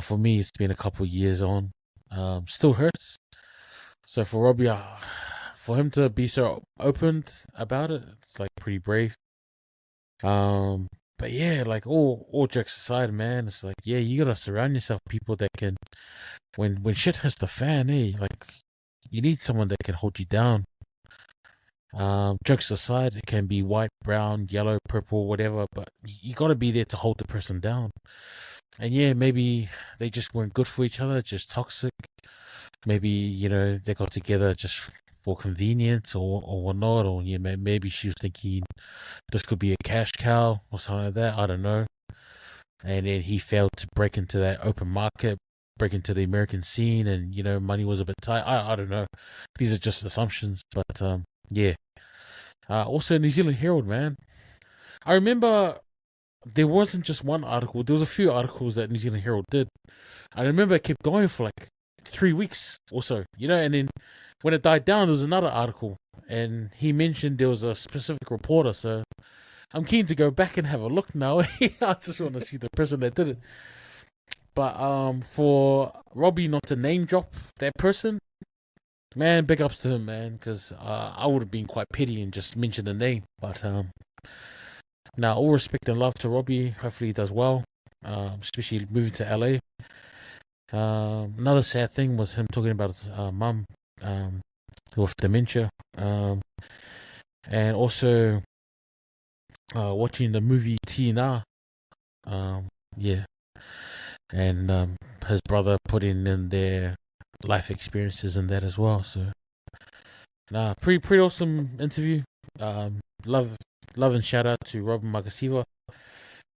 For me, it's been a couple of years on. Still hurts. So for Robbie, for him to be so open about it, it's like pretty brave. But yeah, like all jokes aside, man, it's like, yeah, you gotta surround yourself with people that can, when shit hits the fan, like you need someone that can hold you down. Jokes aside, it can be white, brown, yellow, purple, whatever, but you gotta be there to hold the person down. And yeah, maybe they just weren't good for each other, just toxic. Maybe, they got together just for convenience or whatnot, or maybe she was thinking this could be a cash cow or something like that, I don't know. And then he failed to break into that open market, break into the American scene, and, money was a bit tight. I don't know. These are just assumptions, but yeah. Also, New Zealand Herald, man. I remember there wasn't just one article. There was a few articles that New Zealand Herald did. I remember it kept going for like 3 weeks or so, and then when it died down, there was another article, and he mentioned there was a specific reporter, so I'm keen to go back and have a look now. I just want to see the person that did it. But for Robbie not to name drop that person, man, big ups to him, man, because I would have been quite petty and just mentioned the name. But now, all respect and love to Robbie. Hopefully he does well, especially moving to LA. Another sad thing was him talking about his mum with dementia, and also watching the movie Tina, yeah, and his brother putting in their life experiences in that as well. So, pretty awesome interview. Love and shout out to Robbie Magasiva,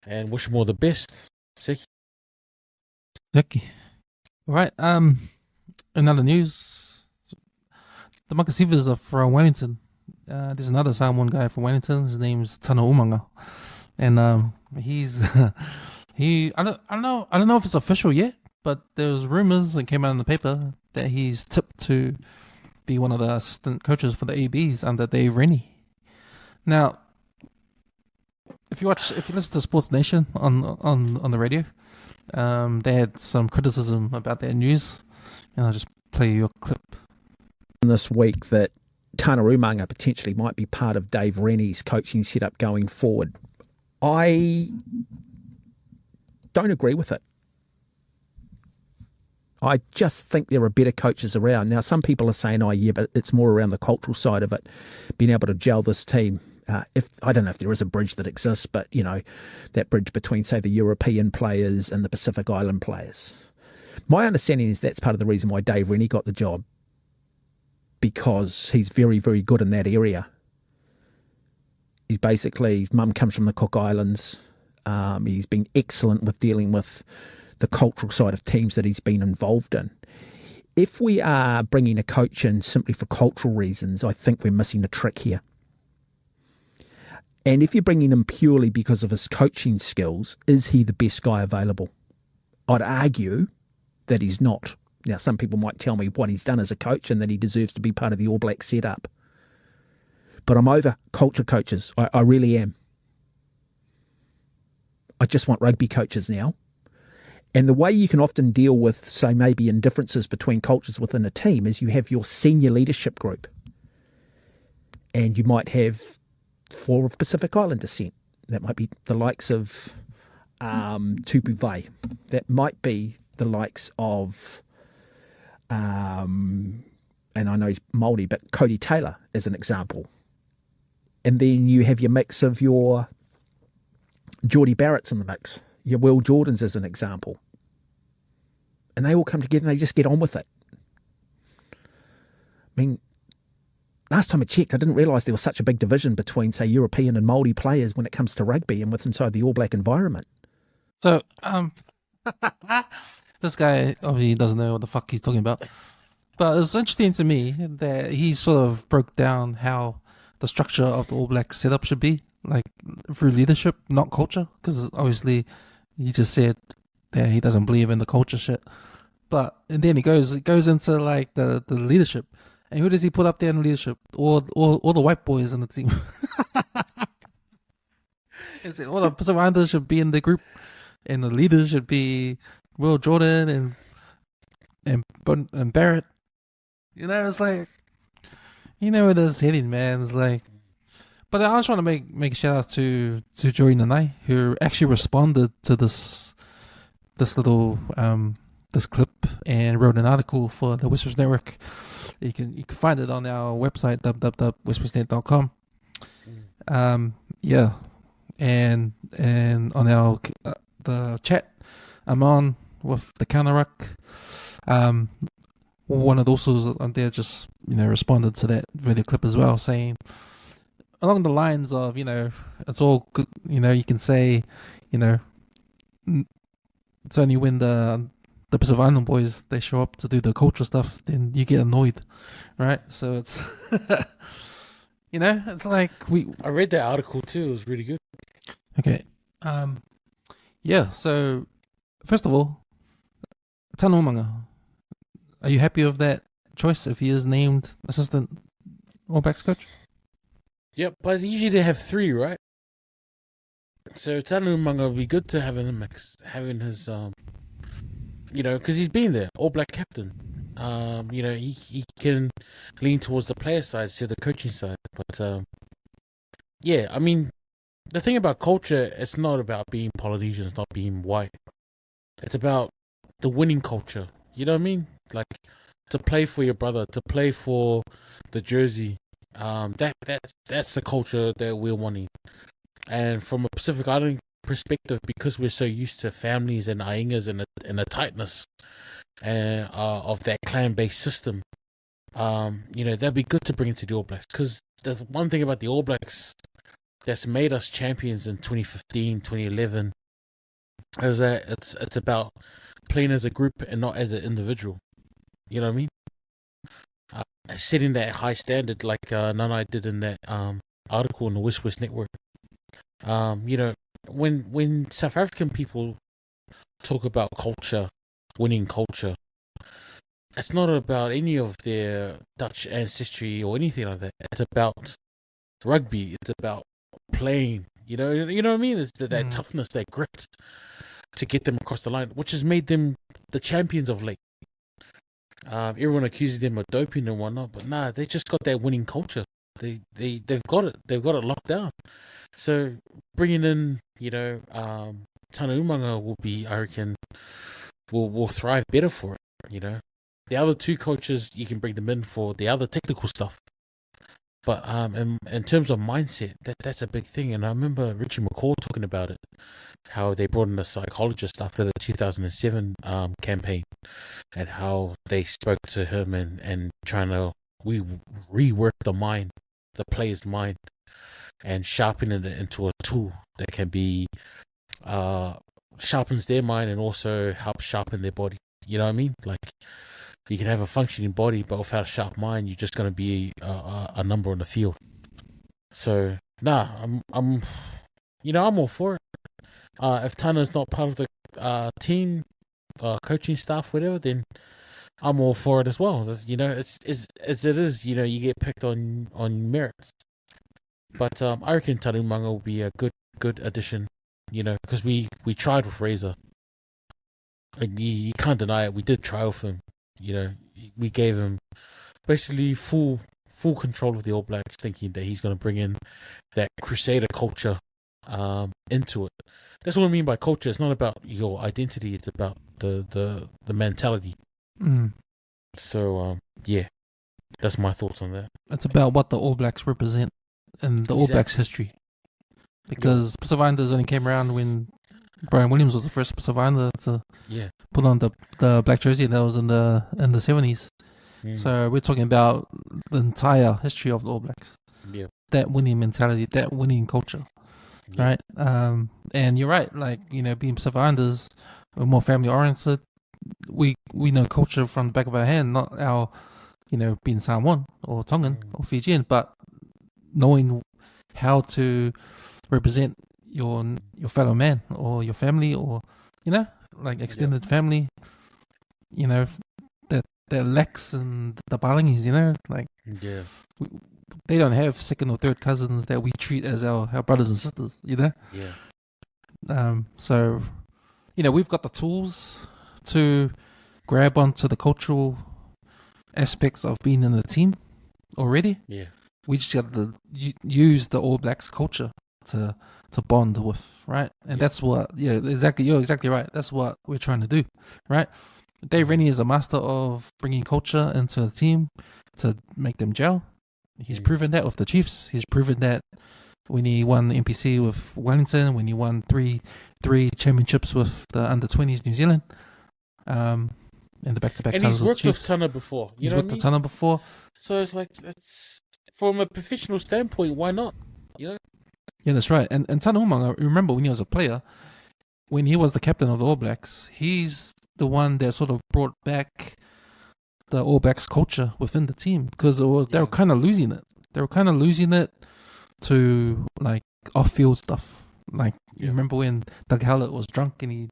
and wish him all the best. Seki. Right. In other news, the Magasivas are from Wellington. There's another Samoan guy from Wellington. His name's Tana Umaga, and he's I don't know if it's official yet, but there's rumors that came out in the paper that he's tipped to be one of the assistant coaches for the ABs under Dave Rennie. Now, if you listen to Sports Nation on the radio, they had some criticism about their news, and I'll just play you a clip. This week that Tana Umaga potentially might be part of Dave Rennie's coaching setup going forward. I don't agree with it. I just think there are better coaches around. Now, some people are saying, but it's more around the cultural side of it, being able to gel this team. I don't know if there is a bridge that exists, but, that bridge between, say, the European players and the Pacific Island players. My understanding is that's part of the reason why Dave Rennie got the job, because he's very, very good in that area. He's basically, his mum comes from the Cook Islands. He's been excellent with dealing with the cultural side of teams that he's been involved in. If we are bringing a coach in simply for cultural reasons, I think we're missing a trick here. And if you're bringing him purely because of his coaching skills, is he the best guy available? I'd argue that he's not. Now, some people might tell me what he's done as a coach and that he deserves to be part of the All Black setup. But I'm over culture coaches. I really am. I just want rugby coaches now. And the way you can often deal with, say, maybe indifferences between cultures within a team is you have your senior leadership group. And you might have 4 of Pacific Island descent. That might be the likes of Tupu Vai. That might be the likes of, and I know he's Māori, but Cody Taylor as an example. And then you have your mix of your Geordie Barrett's in the mix, your Will Jordans as an example. And they all come together and they just get on with it. I mean, last time I checked, I didn't realise there was such a big division between, say, European and Māori players when it comes to rugby and with inside the All Black environment. So, this guy obviously doesn't know what the fuck he's talking about. But it's interesting to me that he sort of broke down how the structure of the All Black setup should be, like through leadership, not culture. Because obviously, he just said that he doesn't believe in the culture shit. But and then it goes into like the leadership. And who does he put up there in leadership? All the white boys on the team. It's all the Pacific Islanders should be in the group, and the leaders should be Will Jordan and Barrett. It's like, where this heading, man. It's like, But I just want to make a shout out to Joey Nanai, who actually responded to this little this clip and wrote an article for the WesWes Network. You can find it on our website www.weswesnet.com. Yeah, and on our the chat I'm on with the counter ruck. One of those on there just responded to that video clip as well, saying along the lines of it's all good. You can say it's only when the Pacific Island boys they show up to do the culture stuff, then you get annoyed, right? So it's it's like I read that article too. It was really good. Okay. Yeah. So first of all, Tana Umaga, are you happy with that choice if he is named assistant All Blacks coach? Yep, but usually they have 3, right? So Tana Umaga would be good to have in the mix, having his because he's been there, All Black captain. He can lean towards the player side to the coaching side. But yeah, I mean, the thing about culture, it's not about being Polynesian, it's not being white. It's about the winning culture. You know what I mean? Like to play for your brother, to play for the jersey. That's the culture that we're wanting. And from a Pacific Island perspective, because we're so used to families and aingas and the tightness and of that clan-based system, that'd be good to bring it to the All Blacks. Because there's one thing about the All Blacks that's made us champions in 2015, 2011, is that it's about playing as a group and not as an individual. You know what I mean? Setting that high standard like Nanai did in that article in the WesWes Network. When South African people talk about culture, winning culture, it's not about any of their Dutch ancestry or anything like that. It's about rugby. It's about playing. You know what I mean? It's that toughness, that grit to get them across the line, which has made them the champions of late. Everyone accuses them of doping and whatnot, but nah, they just got that winning culture. They've got it. They've got it locked down. So bringing in, Tana Umaga will be, I reckon, will thrive better for it. The other 2 coaches, you can bring them in for the other technical stuff. But in terms of mindset, that's a big thing. And I remember Richie McCaw talking about it, how they brought in a psychologist after the 2007 campaign, and how they spoke to him and trying to rework the mind, the player's mind, and sharpening it into a tool that can be sharpens their mind and also helps sharpen their body. You know what I mean? Like, you can have a functioning body, but without a sharp mind, you're just going to be a number on the field. So, I'm all for it. If Tana's not part of the team, coaching staff, whatever, then I'm all for it as well. It's as it is. You get picked on merits. But I reckon Tana Umaga will be a good addition. Because we tried with Razor. And you can't deny it. We did try with him. We gave him basically full control of the All Blacks, thinking that he's going to bring in that Crusader culture into it. That's what I mean by culture. It's not about your identity. It's about the mentality. So yeah, that's my thoughts on that. It's about what the All Blacks represent and the All Blacks history. Because Pacific Islanders only came around when Brian Williams was the first Pacific Islander to put on the black jersey. That was in the 70s. So we're talking about the entire history of the All Blacks. Yeah. That winning mentality, that winning culture. Right? And you're right, like, being Pacific Islanders, we're more family oriented. We know culture from the back of our hand, not our, being Samoan or Tongan or Fijian, but knowing how to represent your fellow man or your family or like extended family, that lacks in the Palingis, like they don't have second or third cousins that we treat as our brothers and sisters, so we've got the tools to grab onto the cultural aspects of being in a team already. we just got to use the All Blacks culture to bond with, right? And that's what, exactly. You're exactly right. That's what we're trying to do, right? Dave Rennie is a master of bringing culture into a team to make them gel. He's proven that with the Chiefs. He's proven that when he won the NPC with Wellington, when he won three championships with the under-20s New Zealand, and the back-to-back and titles he's worked with with Tana before. He's worked with Tana before. So it's like, it's, from a professional standpoint, why not? You know? Yeah, that's right. And Tana Umaga, remember when he was a player, when he was the captain of the All Blacks, he's the one that sort of brought back the All Blacks culture within the team, because they were kind of losing it. They were kind of losing it to like off-field stuff. Like you remember when Doug Howlett was drunk and he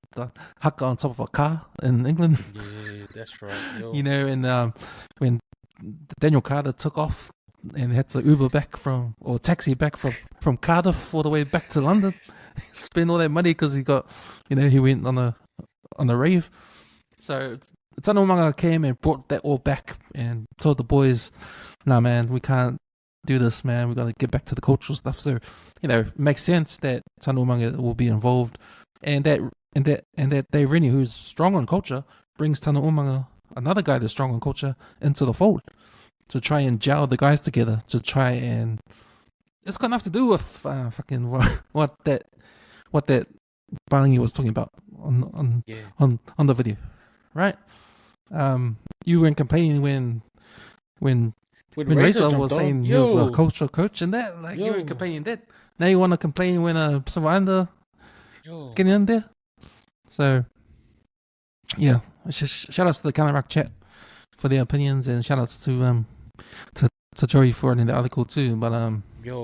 haka on top of a car in England? Yeah, that's right. Yo. You know, and when Daniel Carter took off and had to Uber back or taxi back from Cardiff all the way back to London, spend all that money because he got, he went on a rave. So Tana Umaga came and brought that all back and told the boys, "Nah, man, we can't do this, man. We got to get back to the cultural stuff." So, it makes sense that Tana Umaga will be involved, and that Dave Rennie, who's strong on culture, brings Tana Umaga, another guy that's strong on culture, into the fold to try and gel the guys together. To try and it's got nothing to do with fucking what that Balangi was talking about on the video, right? You weren't complaining when Razor was saying he was a cultural coach and that, like, you were complaining that. Now you want to complain when Savanda getting in there. So, yeah, shout outs to the Kind Rock chat for their opinions, and shout outs to Joey for writing the article too. But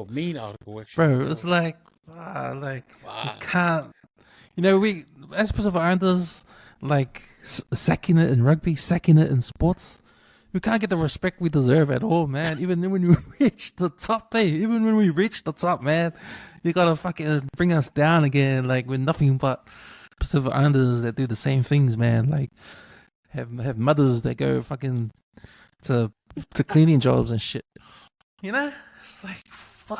mean article actually. Bro, it's like you can't. We as Pacific Islanders, like sacking it in rugby, sacking it in sports. We can't get the respect we deserve at all, man. Even when we reach the top, man, you gotta fucking bring us down again. Like, we're nothing but Pacific Islanders that do the same things, man. Like, have mothers that go fucking to cleaning jobs and shit. It's like, fuck.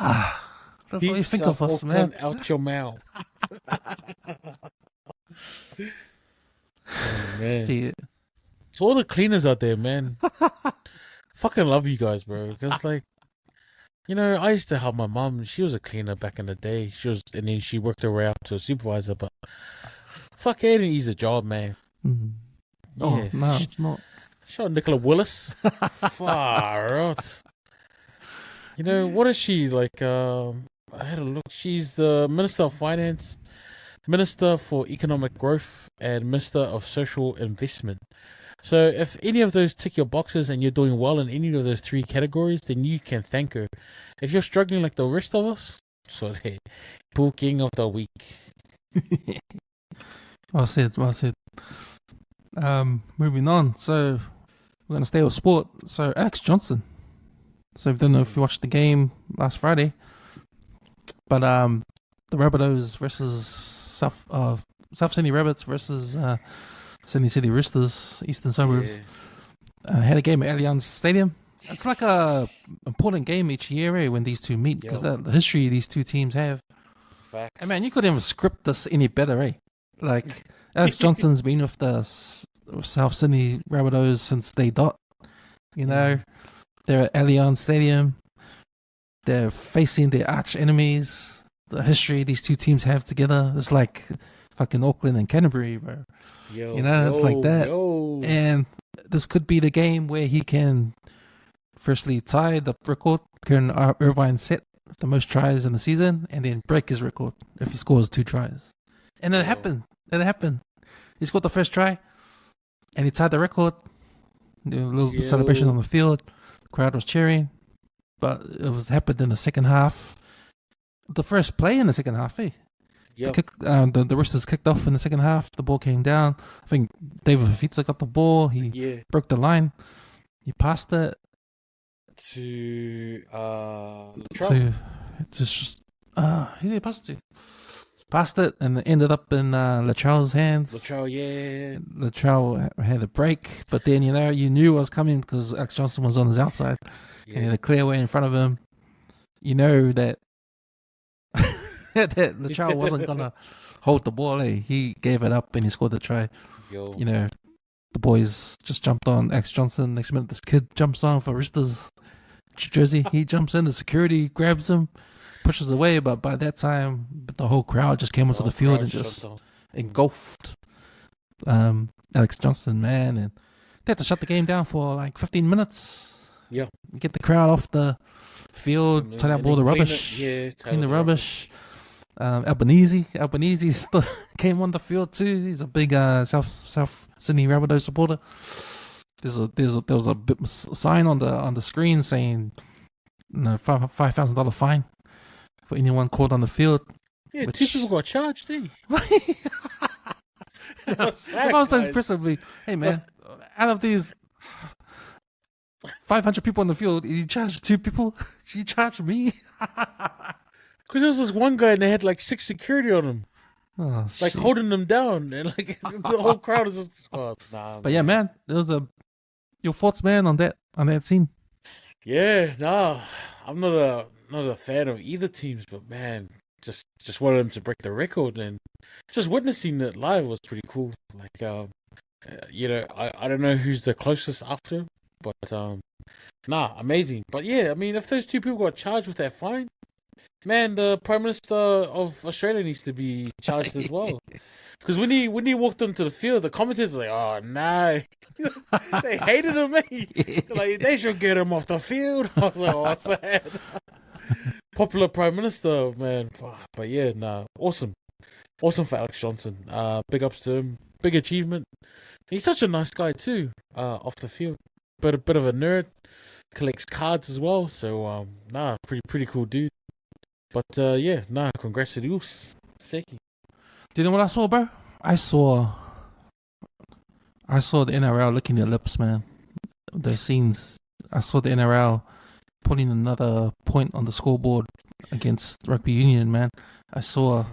That's what you think of us, man. Out your mouth. Oh, man. Yeah. To all the cleaners out there, man. Fucking love you guys, bro. Because, like, I used to help my mom. She was a cleaner back in the day. And then she worked her way up to a supervisor. But fuck, it ain't an easy job, man. Mm. Oh, no, it's not. Shout out Nicola Willis. Far out. What is she like? I had a look. She's the Minister of Finance, Minister for Economic Growth, and Minister of Social Investment. So if any of those tick your boxes and you're doing well in any of those three categories, then you can thank her. If you're struggling like the rest of us, so hey, King of the week. Well said. Moving on. So we're going to stay with sport. So Alex Johnstone. So I don't know if you watched the game last Friday, but the Rabbitohs versus South Sydney Rabbits versus Sydney City Roosters, Eastern Suburbs, had a game at Allianz Stadium. It's like a important game each year, when these two meet, because the history these two teams have. Facts. And man, you couldn't even script this any better, Like, Alex Johnston's been with the South Sydney Rabbitohs since day dot. They're at Allianz Stadium. They're facing their arch enemies. The history these two teams have together, it's like fucking Auckland and Canterbury, bro. It's like that. And this could be the game where he can firstly tie the record Kieran Irvine set, the most tries in the season, and then break his record if he scores 2 tries. And it happened. He scored the first try, and he tied the record. A little celebration on the field. The crowd was cheering, but it happened in the second half. The first play in the second half, The Roosters kicked off in the second half. The ball came down. I think David Fafita got the ball. He broke the line. He passed it to Latrell. Who did he pass it to? Passed it, and it ended up in Latrell's hands. Latrell had a break, but then you knew it was coming because Alex Johnstone was on his outside, and he had a clear way in front of him. you know that that the child wasn't gonna hold the ball. He gave it up and he scored the try. Yo. You know, the boys just jumped on X Johnstone. Next minute, this kid jumps on for Roosters jersey. He jumps in. The security grabs him, pushes away. But by that time, the whole crowd just came onto the field and just engulfed Alex Johnstone, man. And they had to shut the game down for like 15 minutes. Yeah. Get the crowd off the field, turn out all the rubbish. Clean the rubbish. Albanese still came on the field too. He's a big South Sydney Rabbitohs supporter. There was a sign on the screen saying $5,000 fine for anyone caught on the field. Yeah, 2 people got charged, eh? If I was those person, hey man, out of these 500 people on the field, you charge 2 people? You charge me? Because there was this one guy and they had like 6 security on him. Oh, like shit. holding them down. And like the whole crowd is just, But yeah, man, there was your thoughts, man, on that scene. Yeah, nah. I'm not a fan of either teams, but man, just wanted them to break the record, and just witnessing it live was pretty cool. Like you know, I don't know who's the closest after, but amazing. But yeah, I mean, if those 2 people got charged with that fine, man, the Prime Minister of Australia needs to be charged as well. Because when he walked onto the field, the commentators were like, "Oh no," they hated him. Like they should get him off the field. I was like, "Oh, sad." Popular Prime Minister, man. But yeah, awesome for Alex Johnson. Big ups to him. Big achievement. He's such a nice guy too. Off the field, but a bit of a nerd. Collects cards as well. So pretty cool dude. But congrats to the Usos. Seki. Do you know what I saw, bro? I saw the NRL licking their lips, man. The scenes. I saw the NRL putting another point on the scoreboard against rugby union, man. I saw,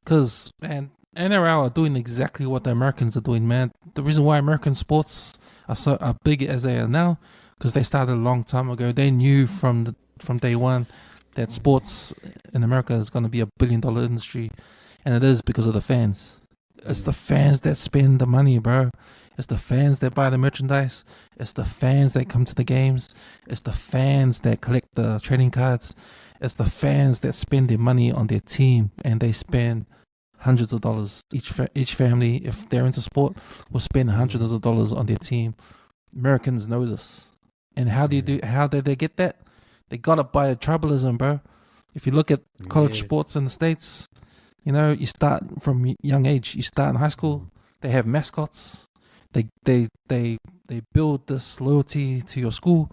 because, man, NRL are doing exactly what the Americans are doing, man. The reason why American sports are big as they are now, because they started a long time ago. They knew from day one that sports in America is going to be $1 billion industry, and it is because of the fans. It's the fans that spend the money, bro. It's the fans that buy the merchandise. It's the fans that come to the games. It's the fans that collect the trading cards. It's the fans that spend their money on their team, and they spend hundreds of dollars. Each family, if they're into sport, will spend hundreds of dollars on their team. Americans know this. And how did they get that? They got it by tribalism, bro. If you look at college sports in the States, you know, you start from young age. You start in high school. They have mascots. They build this loyalty to your school.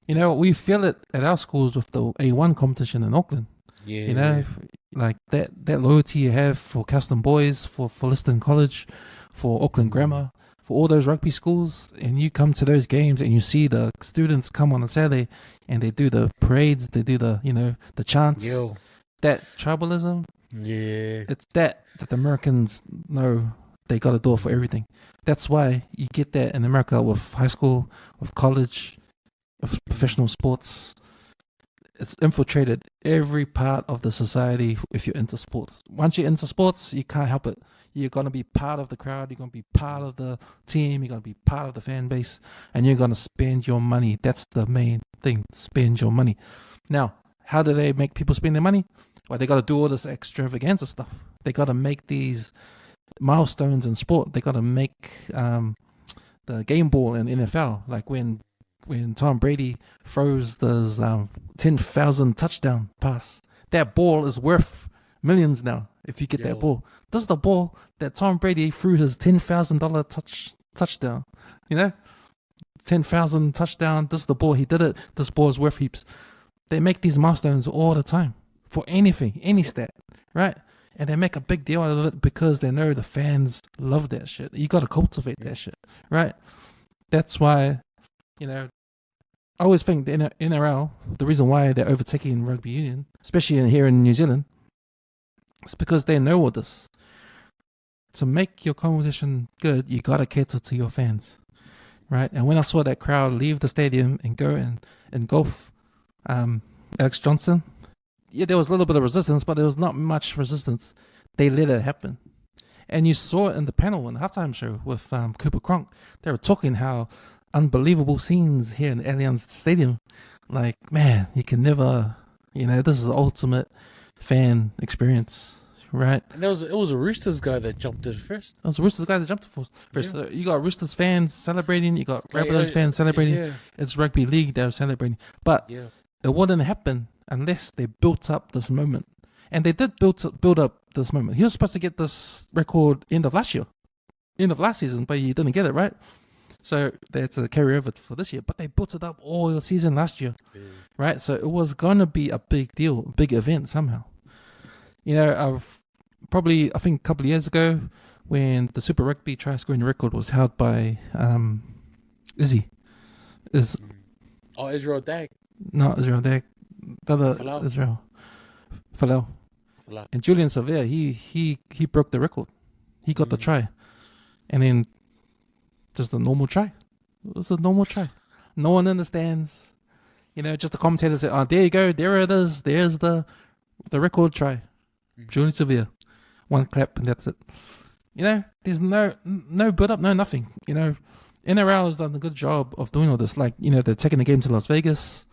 You know, we feel it at our schools with the A1 competition in Auckland. Yeah. You know, like that loyalty you have for Custom Boys, for Liston College, for Auckland Grammar, for all those rugby schools, and you come to those games and you see the students come on a Saturday and they do the parades, they do the chants. Yo. That tribalism. Yeah. It's that the Americans know they got to do it for everything. That's why you get that in America with high school, with college, with professional sports. It's infiltrated every part of the society if you're into sports. Once you're into sports, you can't help it. You're going to be part of the crowd. You're going to be part of the team. You're going to be part of the fan base. And you're going to spend your money. That's the main thing. Spend your money. Now, how do they make people spend their money? Well, they got to do all this extravaganza stuff. They got to make these milestones in sport. They got to make the game ball in NFL. Like when Tom Brady throws this 10,000 touchdown pass, that ball is worth millions now if you get that ball. This is the ball that Tom Brady threw his $10,000 touchdown. You know, 10,000 touchdown. This is the ball. He did it. This ball is worth heaps. They make these milestones all the time for anything, any stat, right? And they make a big deal out of it because they know the fans love that shit. You got to cultivate that shit, right? That's why, you know, I always think the NRL, the reason why they're overtaking rugby union, especially here in New Zealand, is because they know all this. To make your competition good, you got to cater to your fans, right? And when I saw that crowd leave the stadium and go and engulf Alex Johnson. Yeah, there was a little bit of resistance, but there was not much resistance. They let it happen. And you saw it in the panel in the halftime show with Cooper Cronk. They were talking how unbelievable scenes here in Allianz Stadium. Like, man, you can never, this is the ultimate fan experience, right? And it was a Roosters guy that jumped it first. It was a Roosters guy that jumped it first. Yeah. So you got Roosters fans celebrating, you got Rabbitohs fans celebrating. Yeah. It's rugby league, they're celebrating. But it wouldn't happen unless they built up this moment. And they did build up this moment. He was supposed to get this record end of last season, but he didn't get it, right? So that's a carryover for this year. But they built it up all season last year, right? So it was going to be a big deal, big event somehow. I think a couple of years ago when the Super Rugby try scoring record was held by Israel Dag. No, Israel Dag. The other Falau. Israel. Falau. And Julian Sevilla, he broke the record. He got the try. And then just a normal try. It was a normal try. No one understands. Just the commentators say, oh, there you go. There it is. There's the record try. Julian Sevilla. One clap and that's it. There's no build up, no nothing. NRL has done a good job of doing all this. Like, they're taking the game to Las Vegas.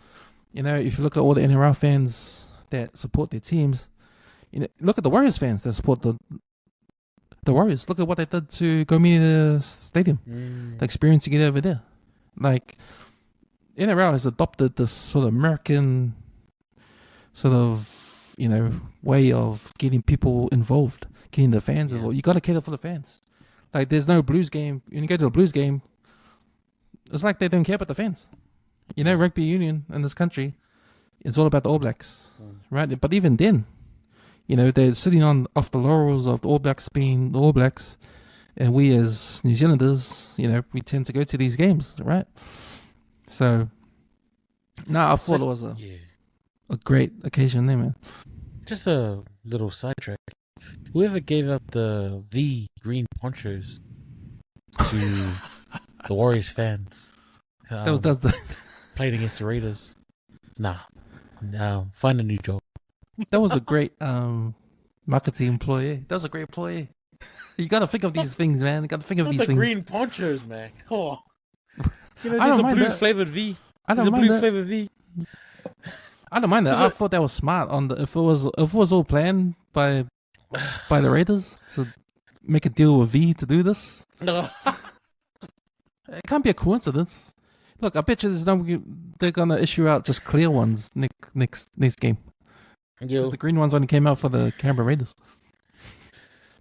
If you look at all the NRL fans that support their teams, look at the Warriors fans that support the Warriors. Look at what they did to Gomini Stadium. The experience you get over there. Like, NRL has adopted this sort of American sort of, way of getting people involved, getting the fans involved. You got to cater for the fans. Like, there's no Blues game. When you go to a Blues game, it's like they don't care about the fans. Rugby union in this country, it's all about the All Blacks, right? But even then, they're sitting off the laurels of the All Blacks being the All Blacks, and we as New Zealanders, we tend to go to these games, right? So, I thought it was a great occasion there, man. Just a little sidetrack. Whoever gave out the green ponchos to the Warriors fans, playing against the Raiders. Nah, find a new job. That was a great marketing employee. That was a great employee. You got to think of these things, man. You got to think of these things. Green ponchos, man. Oh, there's I don't a mind blue that. flavored V. I don't There's a mind blue that. flavored V. I don't mind that. I thought that was smart. If it was all planned by the Raiders to make a deal with V to do this, No. it can't be a coincidence. Look, I bet you they're gonna issue out just clear ones next game. Because the green ones only came out for the Canberra Raiders.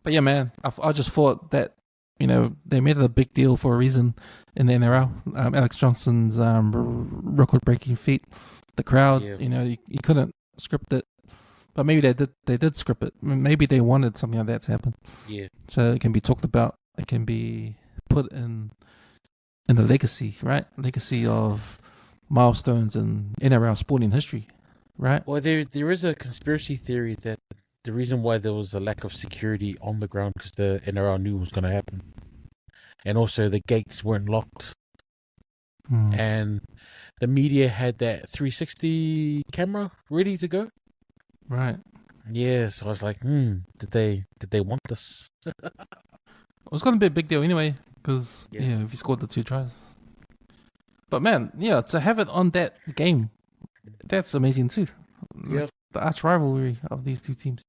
But yeah, man, I just thought that they made it a big deal for a reason in the NRL. Alex Johnson's record-breaking feat. The crowd, you couldn't script it, but maybe they did script it. Maybe they wanted something like that to happen. Yeah. So it can be talked about. It can be put in the legacy, right? Legacy of milestones in NRL sporting history, right? Well, there is a conspiracy theory that the reason why there was a lack of security on the ground because the NRL knew what was going to happen, and also the gates weren't locked. And the media had that 360 camera ready to go. Right. Yeah, so I was like, did they want this? It was going to be a big deal anyway, because if you scored the 2 tries. But man, to have it on that game, that's amazing too. Yeah. The arch rivalry of these two teams.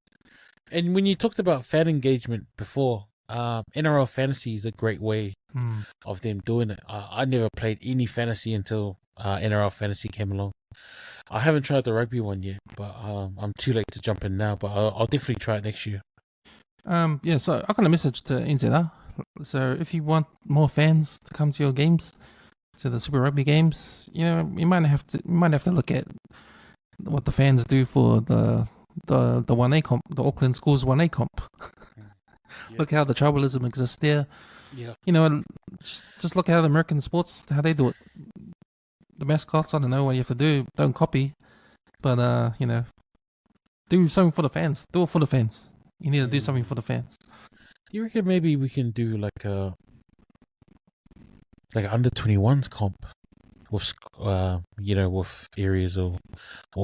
And when you talked about fan engagement before, NRL Fantasy is a great way of them doing it. I never played any fantasy until NRL Fantasy came along. I haven't tried the rugby one yet, but I'm too late to jump in now. But I'll definitely try it next year. So I got a message to NZR. So if you want more fans to come to your games, to the Super Rugby games, you might have to look at what the fans do for the 1A comp, the Auckland Schools 1A comp. Look how the tribalism exists there. Yeah. Just look at how the American sports, how they do it. The mascots, I don't know what you have to do. Don't copy, but do something for the fans. Do it for the fans. You need to do something for the fans. You reckon maybe we can do like under 21s comp with with areas or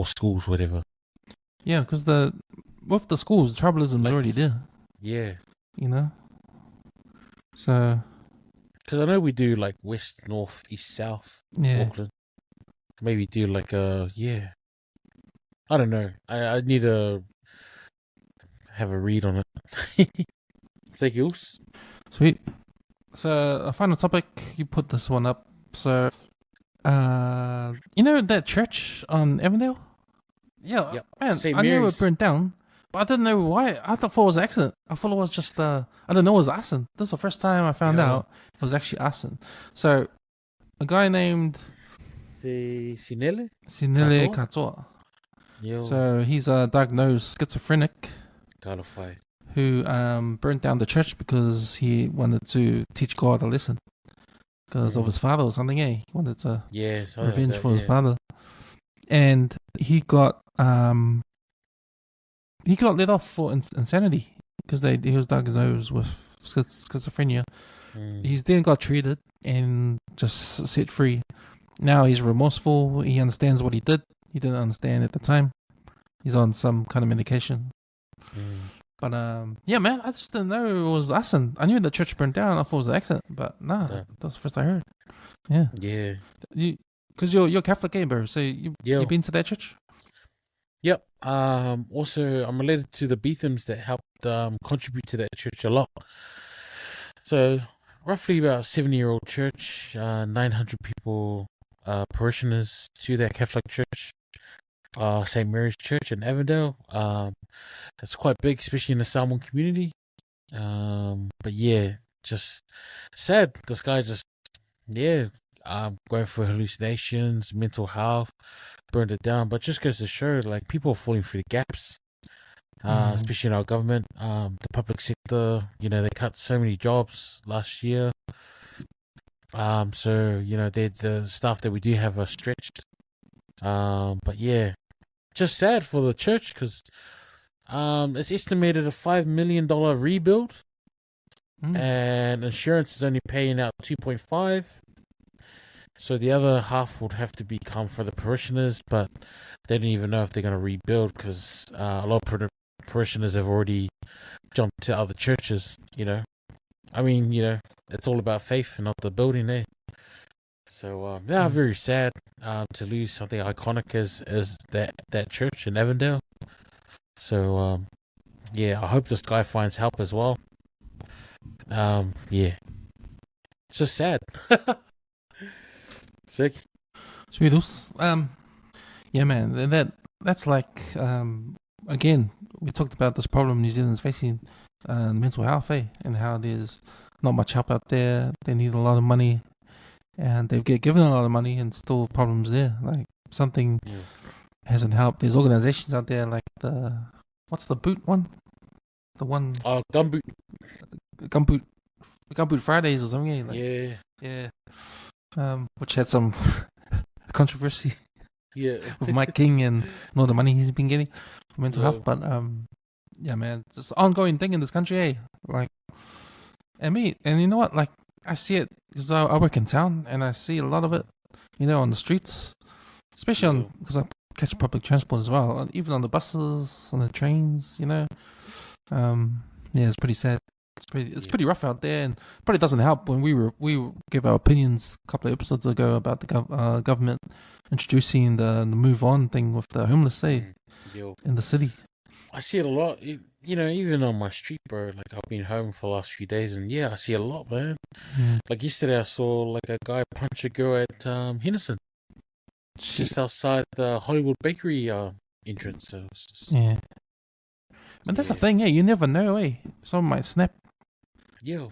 schools, whatever. Yeah, because with the schools, tribalism is already there. Yeah. So. Because I know we do like west, north, east, south, Auckland. Maybe do like I don't know. I need to have a read on it. Thank you. Sweet. So a final topic, you put this one up. So, that church on Avondale? Yeah, yep. Man, St. I knew Mary's. it burned down, but I didn't know why. I thought it was an accident. I thought it was just, I didn't know it was arson. This is the first time I found out it was actually arson. So, a guy named... Sinele Katoa. So, he's a diagnosed schizophrenic who burned down the church because he wanted to teach God a lesson. Because of his father or something, He wanted to revenge for his father. And he got let off for insanity because he was diagnosed with schizophrenia. He's then got treated and just set free. Now he's remorseful. He understands what he did. He didn't understand at the time. He's on some kind of medication. But man, I just didn't know it was arson. I knew the church burned down. I thought it was an accident, but that's the first I heard. Yeah. Because you're Catholic, bro? So you been to that church? Yep. Also, I'm related to the Beethams that helped contribute to that church a lot. So, roughly about 70-year-old church, 900 people, parishioners to that Catholic church, St. Mary's Church in Avondale. It's quite big, especially in the Samoan community. But yeah, just sad. This guy just, going for hallucinations, mental health, burned it down. But just goes to show, like, people are falling through the gaps, especially in our government, the public sector. They cut so many jobs last year. So the staff that we do have are stretched. But yeah, just sad for the church because it's estimated a $5 million rebuild, and insurance is only paying out 2.5. So the other half would have to come for the parishioners, but they don't even know if they're going to rebuild because a lot of parishioners have already jumped to other churches. I mean, it's all about faith and not the building, eh? So very sad to lose something iconic as that church in Avondale. So I hope this guy finds help as well. It's just sad. Sick. Sweet. Man, that's like again, we talked about this problem New Zealand's facing, mental health, and how there's not much help out there. They need a lot of money, and they get given a lot of money, and still problems there. Like something hasn't helped. There's organizations out there like what's the boot one? The one Gumboot Fridays or something. Yeah. Which had some controversy. With Mike King and all the money he's been getting for mental health. But man, just ongoing thing in this country, and you know what? Like I see it because I work in town and I see a lot of it, on the streets, especially because I catch public transport as well, even on the buses, on the trains. It's pretty sad. It's pretty rough out there, and probably doesn't help when we gave our opinions a couple of episodes ago about the government introducing the move on thing with the homeless, in the city. I see it a lot, even on my street, bro. Like I've been home for the last few days, and I see it a lot, man. Like yesterday, I saw like a guy punch a girl at Henderson, just outside the Hollywood Bakery entrance. So but that's the thing, you never know, someone might snap. And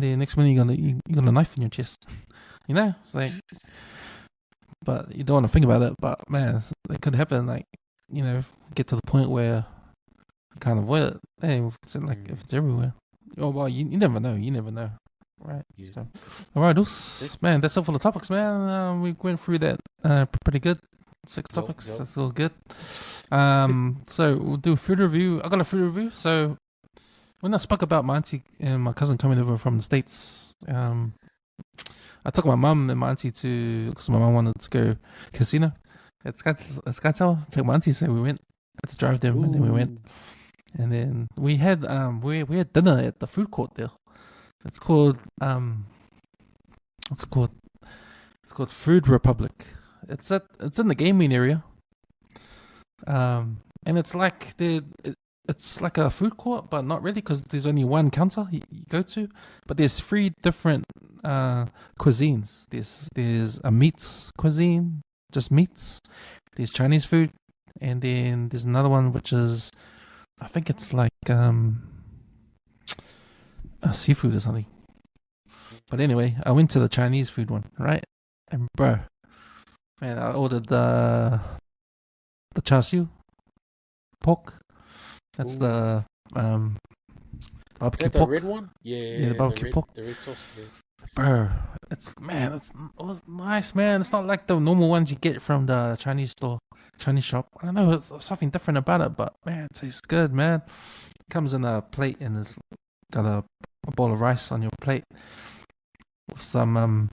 then next minute you got a knife in your chest. It's like, but you don't want to think about it. But man, it could happen. Like, get to the point where you can't avoid it. It's like if it's everywhere. Oh well, you never know. You never know, right? So, all right, man, that's all for the topics, man. We went through that pretty good. 6 topics. That's all good. So we'll do a food review. I got a food review. So when I spoke about my auntie and my cousin coming over from the States, I I took my mum and my auntie because my mum wanted to go casino at Sky Tower. Take my auntie, so we went. Let's drive them, and then we went. And then we had we had dinner at the food court there. It's called what's it called? It's called Food Republic. It's in the gaming area. And it's like it's like a food court, but not really, because there's only one counter you go to. But there's 3 different cuisines. There's a meats cuisine, just meats. There's Chinese food, and then there's another one which is, I think it's like seafood or something. But anyway, I went to the Chinese food one, right? And bro, man, I ordered the char siu pork. That's the barbecue Is that the pork. red one? Yeah, the barbecue pork. The red sauce. Yeah. Bro, it was nice, man. It's not like the normal ones you get from the Chinese shop. I don't know, it's something different about it, but man, it tastes good, man. Comes in a plate and it's got a bowl of rice on your plate with some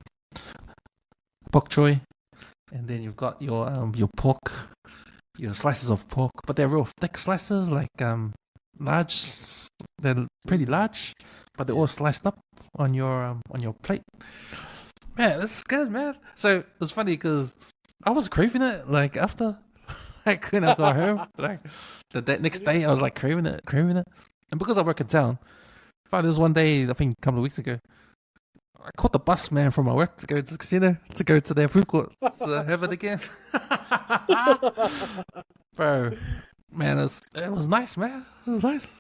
bok choy, and then you've got your pork, your slices of pork, but they're real thick slices, like large. They're pretty large, but they're all sliced up on your plate. Man, this is good, man. So it's funny because I was craving it, like after, like when I got home, like the next day I was like craving it, and because I work in town, I found this one day, I think a couple of weeks ago, I caught the bus, man, from my work to go to the casino, to go to their food court to have it again. Bro, man, it was nice, man. It was nice.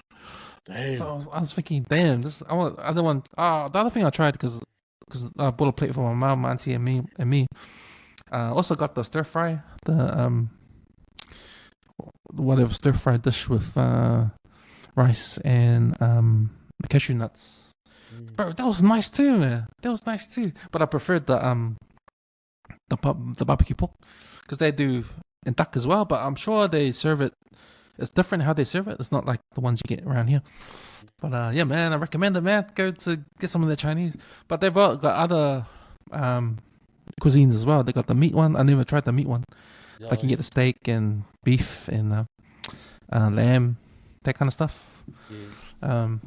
Damn. So I was thinking, damn, the other thing I tried, because I bought a plate for my mom, my auntie, and me. Also got the stir fry, the whatever stir fry dish with rice and cashew nuts. Bro, that was nice too, man. That was nice too. But I preferred the barbecue pork, because they do in duck as well. But I'm sure they serve it. It's different how they serve it. It's not like the ones you get around here. But yeah, man, I recommend it, man. Go to get some of the Chinese. But they've got other cuisines as well. They got the meat one. I never tried the meat one. Yeah, Like you get the steak and beef and lamb, that kind of stuff. Yeah.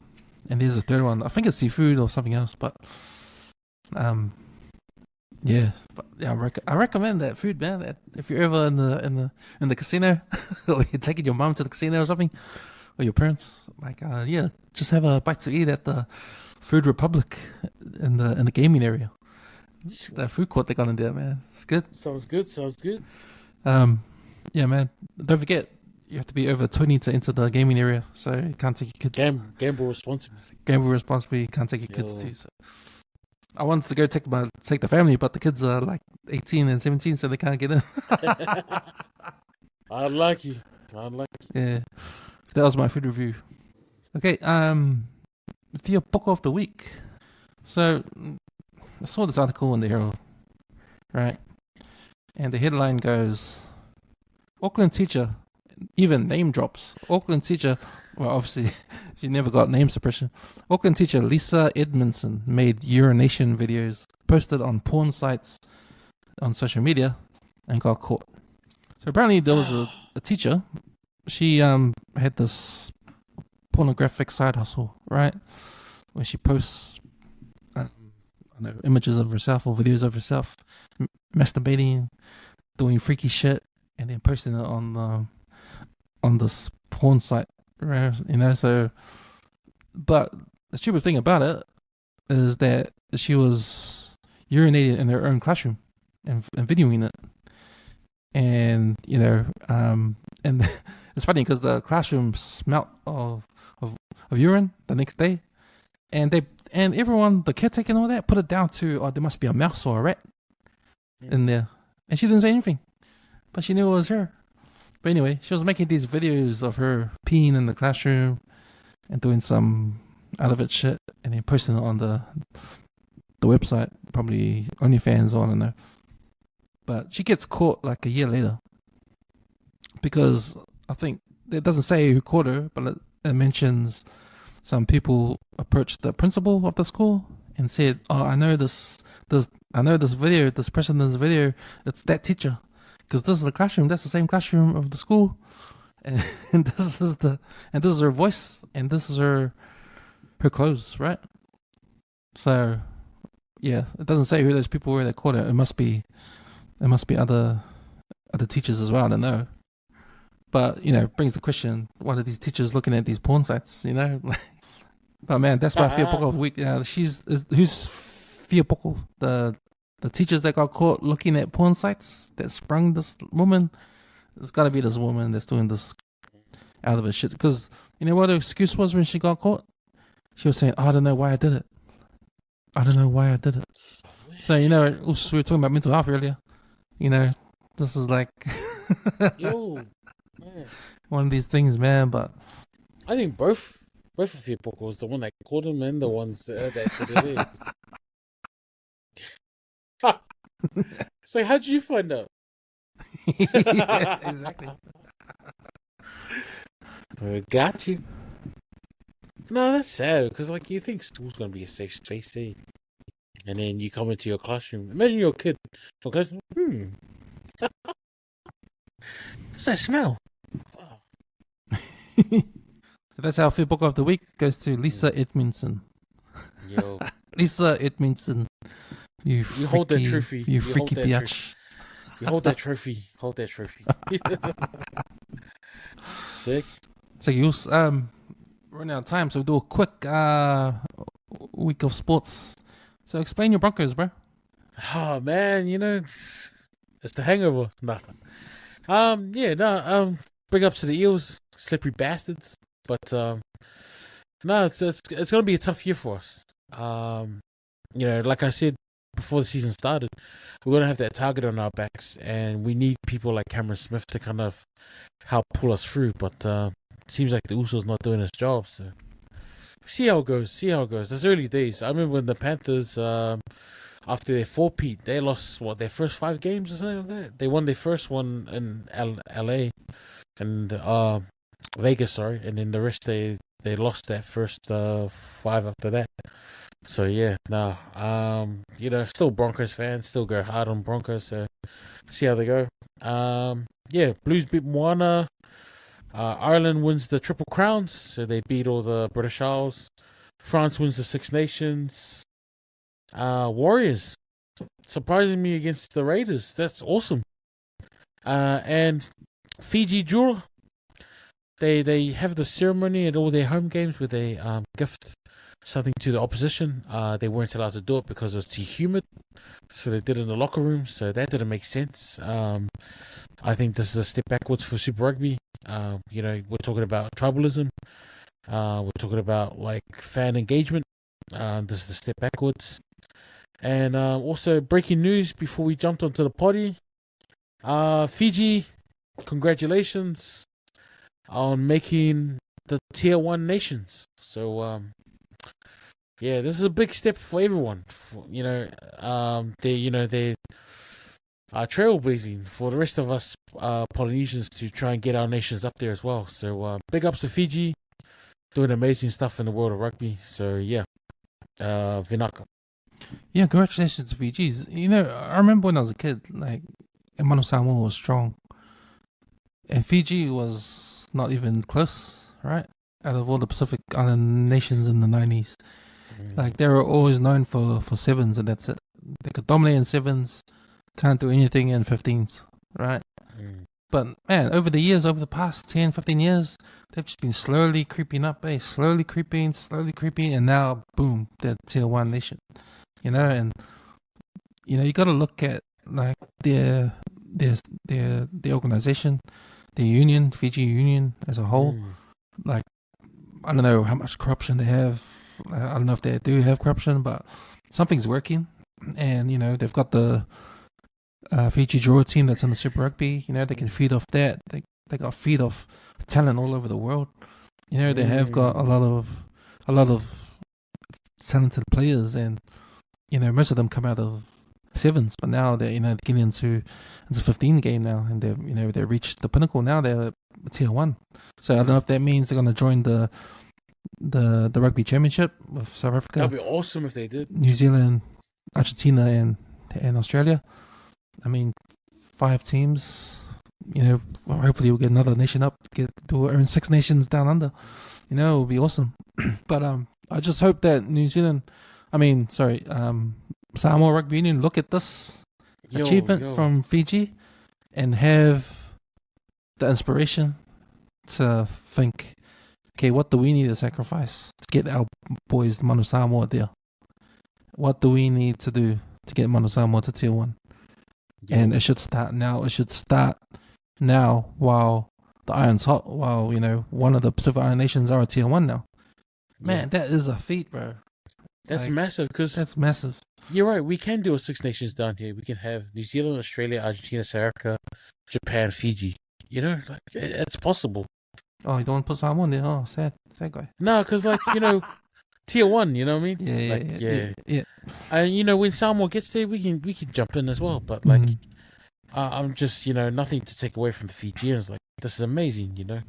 And there's a third one. I think it's seafood or something else. But yeah, I recommend that food, man. That if you're ever in the casino, or you're taking your mom to the casino or something, or your parents, like yeah, just have a bite to eat at the Food Republic in the gaming area. That food court they got in there, man. It's good. Sounds good. Yeah, man. Don't forget, you have to be over 20 to enter the gaming area, so you can't take your kids. Gamble responsibly. Gamble responsibly. You can't take your kids too. So. I wanted to go take the family, but the kids are like 18 and 17, so they can't get in. I like you. Yeah. So that was my food review. Okay, Fia Poko of the week. So I saw this article in the Herald, right? And the headline goes, Auckland teacher, even name drops. Auckland teacher, well, obviously, she never got name suppression. Auckland teacher Lisa Edmondson made urination videos posted on porn sites on social media and got caught. So apparently there was a teacher. She had this pornographic side hustle, right? Where she posts images of herself or videos of herself masturbating, doing freaky shit, and then posting it on this porn site, right? You know, so, but the stupid thing about it is that she was urinating in her own classroom and videoing it, and you know, and it's funny because the classroom smelt of urine the next day, and everyone, the caretaker and all that, put it down to, oh, there must be a mouse or a rat in there, and she didn't say anything, but she knew it was her. But anyway, she was making these videos of her peeing in the classroom and doing some out of it shit, and then posting it on the website, probably OnlyFans or I don't know. But she gets caught like a year later because I think it doesn't say who caught her, but it mentions some people approached the principal of the school and said, "Oh, I know this I know this person in this video, it's that teacher. Because this is the classroom, that's the same classroom of the school. And this is her voice, and this is her clothes, right? So, yeah, it doesn't say who those people were that caught it. It must be other teachers as well, I don't know. But, you know, it brings the question, what are these teachers looking at these porn sites, you know? But man, that's my Fia Poko of the week. Who's Fia Poko? The teachers that got caught looking at porn sites that sprung this woman. It's got to be this woman that's doing this out of her shit. Because you know what her excuse was when she got caught? She was saying, I don't know why I did it. I don't know why I did it. So, you know, we were talking about mental health earlier. You know, this is like Yo, man. one of these things, man. But I think both of Fia Poko was the one that caught him and the ones that did it. It's like, how'd you find out? yeah, exactly. I got you. No, that's sad because, like, you think school's gonna be a safe space, eh? And then you come into your classroom. Imagine you're a kid. What's that smell? So that's our Fia Poko of the week goes to Lisa Edmondson. Yo, Lisa Edmondson. You hold that trophy. You freaky bitch. You hold that trophy. Hold that trophy. Sick. So you running out of time, so we'll do a quick week of sports. So explain your Broncos, bro. Oh man, you know, it's the hangover. Nah. Big ups to the Eels, slippery bastards. But no, it's gonna be a tough year for us. You know, like I said before the season started, we're gonna have that target on our backs, and we need people like Cameron Smith to kind of help pull us through. But it seems like the Usos not doing his job. So see how it goes. It's early days. I remember when the Panthers, after their 4-peat, they lost their first 5 games or something like that. They won their first one in LA and Vegas, sorry, and then the rest they lost that first 5 after that. So yeah, you know, still Broncos fans, still go hard on Broncos. So see how they go. Blues beat Moana. Ireland wins the Triple Crowns, so they beat all the British Isles. France wins the Six Nations. Warriors surprising me against the Raiders. That's awesome. And Fiji Jura, they have the ceremony at all their home games where they gift something to the opposition. They weren't allowed to do it because it's too humid, so they did it in the locker room. So that didn't make sense. I think this is a step backwards for Super Rugby. You know, we're talking about tribalism. We're talking about like fan engagement. This is a step backwards. And also breaking news before we jumped onto the potty. Fiji, congratulations on making the Tier 1 nations. So yeah, this is a big step for everyone. They're trailblazing for the rest of us Polynesians to try and get our nations up there as well. So big ups to Fiji, doing amazing stuff in the world of rugby. So yeah, Vinaka. Yeah, congratulations to Fiji's. You know, I remember when I was a kid, like, Manu Samoa was strong. And Fiji was not even close, right? Out of all the Pacific Island nations in the 90s. Like, they were always known for sevens, and that's it. They could dominate in sevens, can't do anything in 15s, right? But, man, over the past 10, 15 years, they've just been slowly creeping up, slowly creeping, and now, boom, they're Tier 1 nation. You know, and, you know, you got to look at, like, their organization, the union, Fiji Union as a whole. Like, I don't know how much corruption they have. I don't know if they do have corruption, but something's working. And, you know, they've got the Fiji Draw team that's in the Super Rugby. You know, they can feed off that. They got feed off talent all over the world. You know, they have got a lot of talented players, and, you know, most of them come out of sevens, but now they're, you know, getting into 15 game now, and they've, you know, they reached the pinnacle. Now they're Tier 1. So I don't know if that means they're going to join the Rugby Championship with South Africa. That'd be awesome if they did. New Zealand, Argentina, and and Australia. I mean, 5 teams. You know, hopefully we'll get another nation up, earn 6 nations down under. You know, it will be awesome. But I just hope that Samoa Rugby Union look at this achievement from Fiji and have the inspiration to think, okay, what do we need to sacrifice to get our boys, Manu Samoa, there? What do we need to do to get Manu Samoa to Tier 1? And it should start now. It should start now while the iron's hot, while, you know, one of the Pacific Island nations are a Tier 1 now. Man, that is a feat, bro. That's massive. That's massive. You're right. We can do a 6 nations down here. We can have New Zealand, Australia, Argentina, South Africa, Japan, Fiji. You know, like, it's possible. Oh, you don't want to put Samoa in there? Oh, sad guy. No, because, like, you know, Tier 1, you know what I mean? Yeah. And, you know, when Samoa gets there, we can jump in as well. But, like, I'm just, you know, nothing to take away from the Fijians. Like, this is amazing, you know?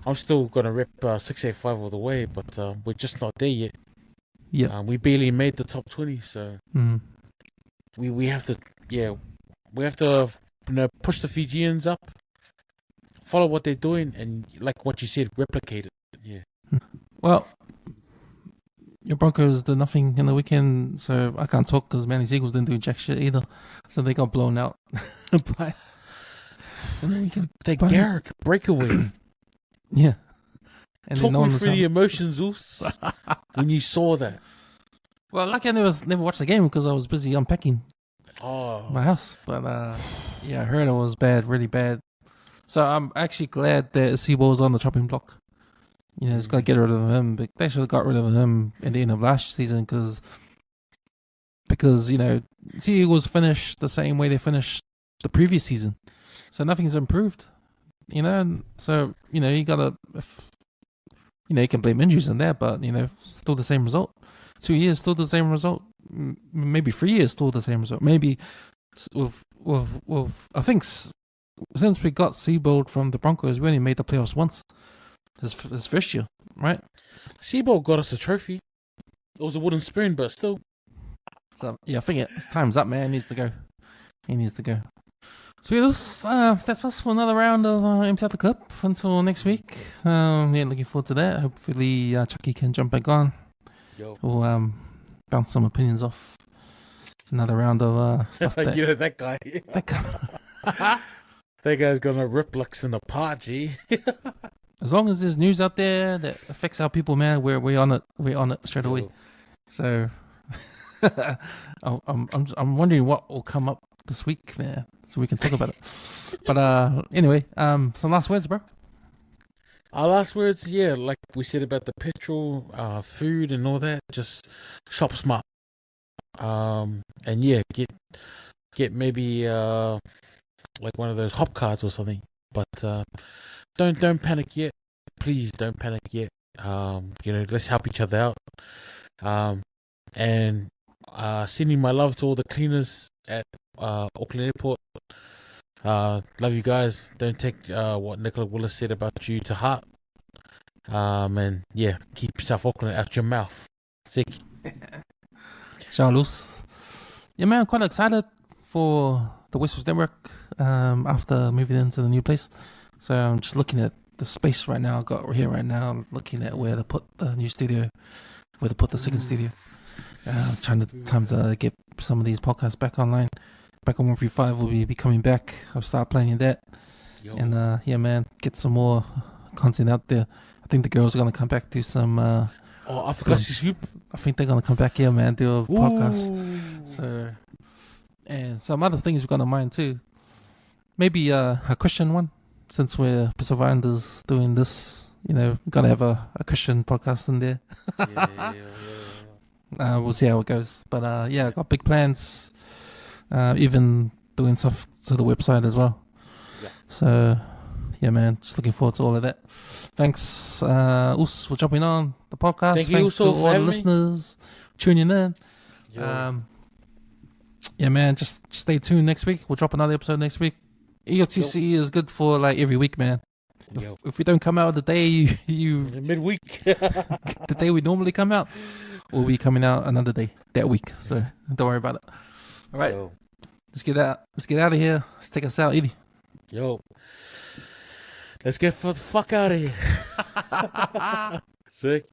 I'm still going to rep 685 all the way, but we're just not there yet. Yeah. We barely made the top 20, so we have to, you know, push the Fijians up, follow what they're doing, and like what you said, replicate it. Yeah. Well, your Broncos did nothing in the weekend, so I can't talk because Manly Seagulls didn't do jack shit either, so they got blown out. Garrick breakaway. Yeah. And talk me through the emotions, Zeus, when you saw that. Well, lucky I never watched the game because I was busy unpacking my house. But yeah, I heard it was bad, really bad. So I'm actually glad that Seabold was on the chopping block. You know, it's got to get rid of him. But they should have got rid of him at the end of last season because you know, Seagulls finished the same way they finished the previous season. So nothing's improved. You know, so you know you gotta. You know, you can blame injuries on that, but, you know, still the same result. 2 years, still the same result. Maybe 3 years, still the same result. Maybe with I think since we got Seabold from the Broncos, we only made the playoffs once. His first year, right? Seabold got us a trophy. It was a wooden spoon, but still. So, yeah, I think his time's up, man. He needs to go. So that's us for another round of Empty Out the Clip until next week. Yeah, looking forward to that. Hopefully Chucky can jump back on. We'll bounce some opinions off. Another round of stuff. You know that guy. That guy's gonna rip Luxon apart, G. As long as there's news out there that affects our people, man, we're on it. We're on it straight away. So I'm wondering what will come up this week, man, so we can talk about it. But anyway, some last words, bro. Our last words, yeah, like we said about the petrol, food and all that, just shop smart. And yeah, get maybe like one of those hop cards or something. But don't panic yet. Please don't panic yet. You know, let's help each other out. And sending my love to all the cleaners at Auckland Airport. Love you guys. Don't take what Nicola Willis said about you to heart. And yeah, keep South Auckland out your mouth. Sick. Shoutouts. Yeah, man, I'm quite excited for the WesWes network after moving into the new place. So I'm just looking at the space right now. I've got here right now. I'm looking at where to put the new studio, where to put the second studio. Time to get some of these podcasts back online. Back on 135 will be coming back. I'll start planning that. And yeah, man, get some more content out there. I think the girls are gonna come back, do some. I forgot to swoop. I think they're gonna come back here, man, do a podcast. So, and some other things we've got in mind too. Maybe a Christian one, since we're Pacific Islanders doing this. You know, gotta have a Christian podcast in there. We'll see how it goes. But yeah, got big plans. Even doing stuff to the website as well. Yeah. So yeah, man, just looking forward to all of that. Thanks, Us, for jumping on the podcast. Thanks to all the listeners tuning in. Yeah, man, just stay tuned next week. We'll drop another episode next week. EOTC is good for like every week, man. If we don't come out the day you midweek, the day we normally come out, we'll be coming out another day that week. So don't worry about it. All right. Yo. Let's get out of here. Let's take us out, Edie. Yo. Let's get the fuck out of here. Sick.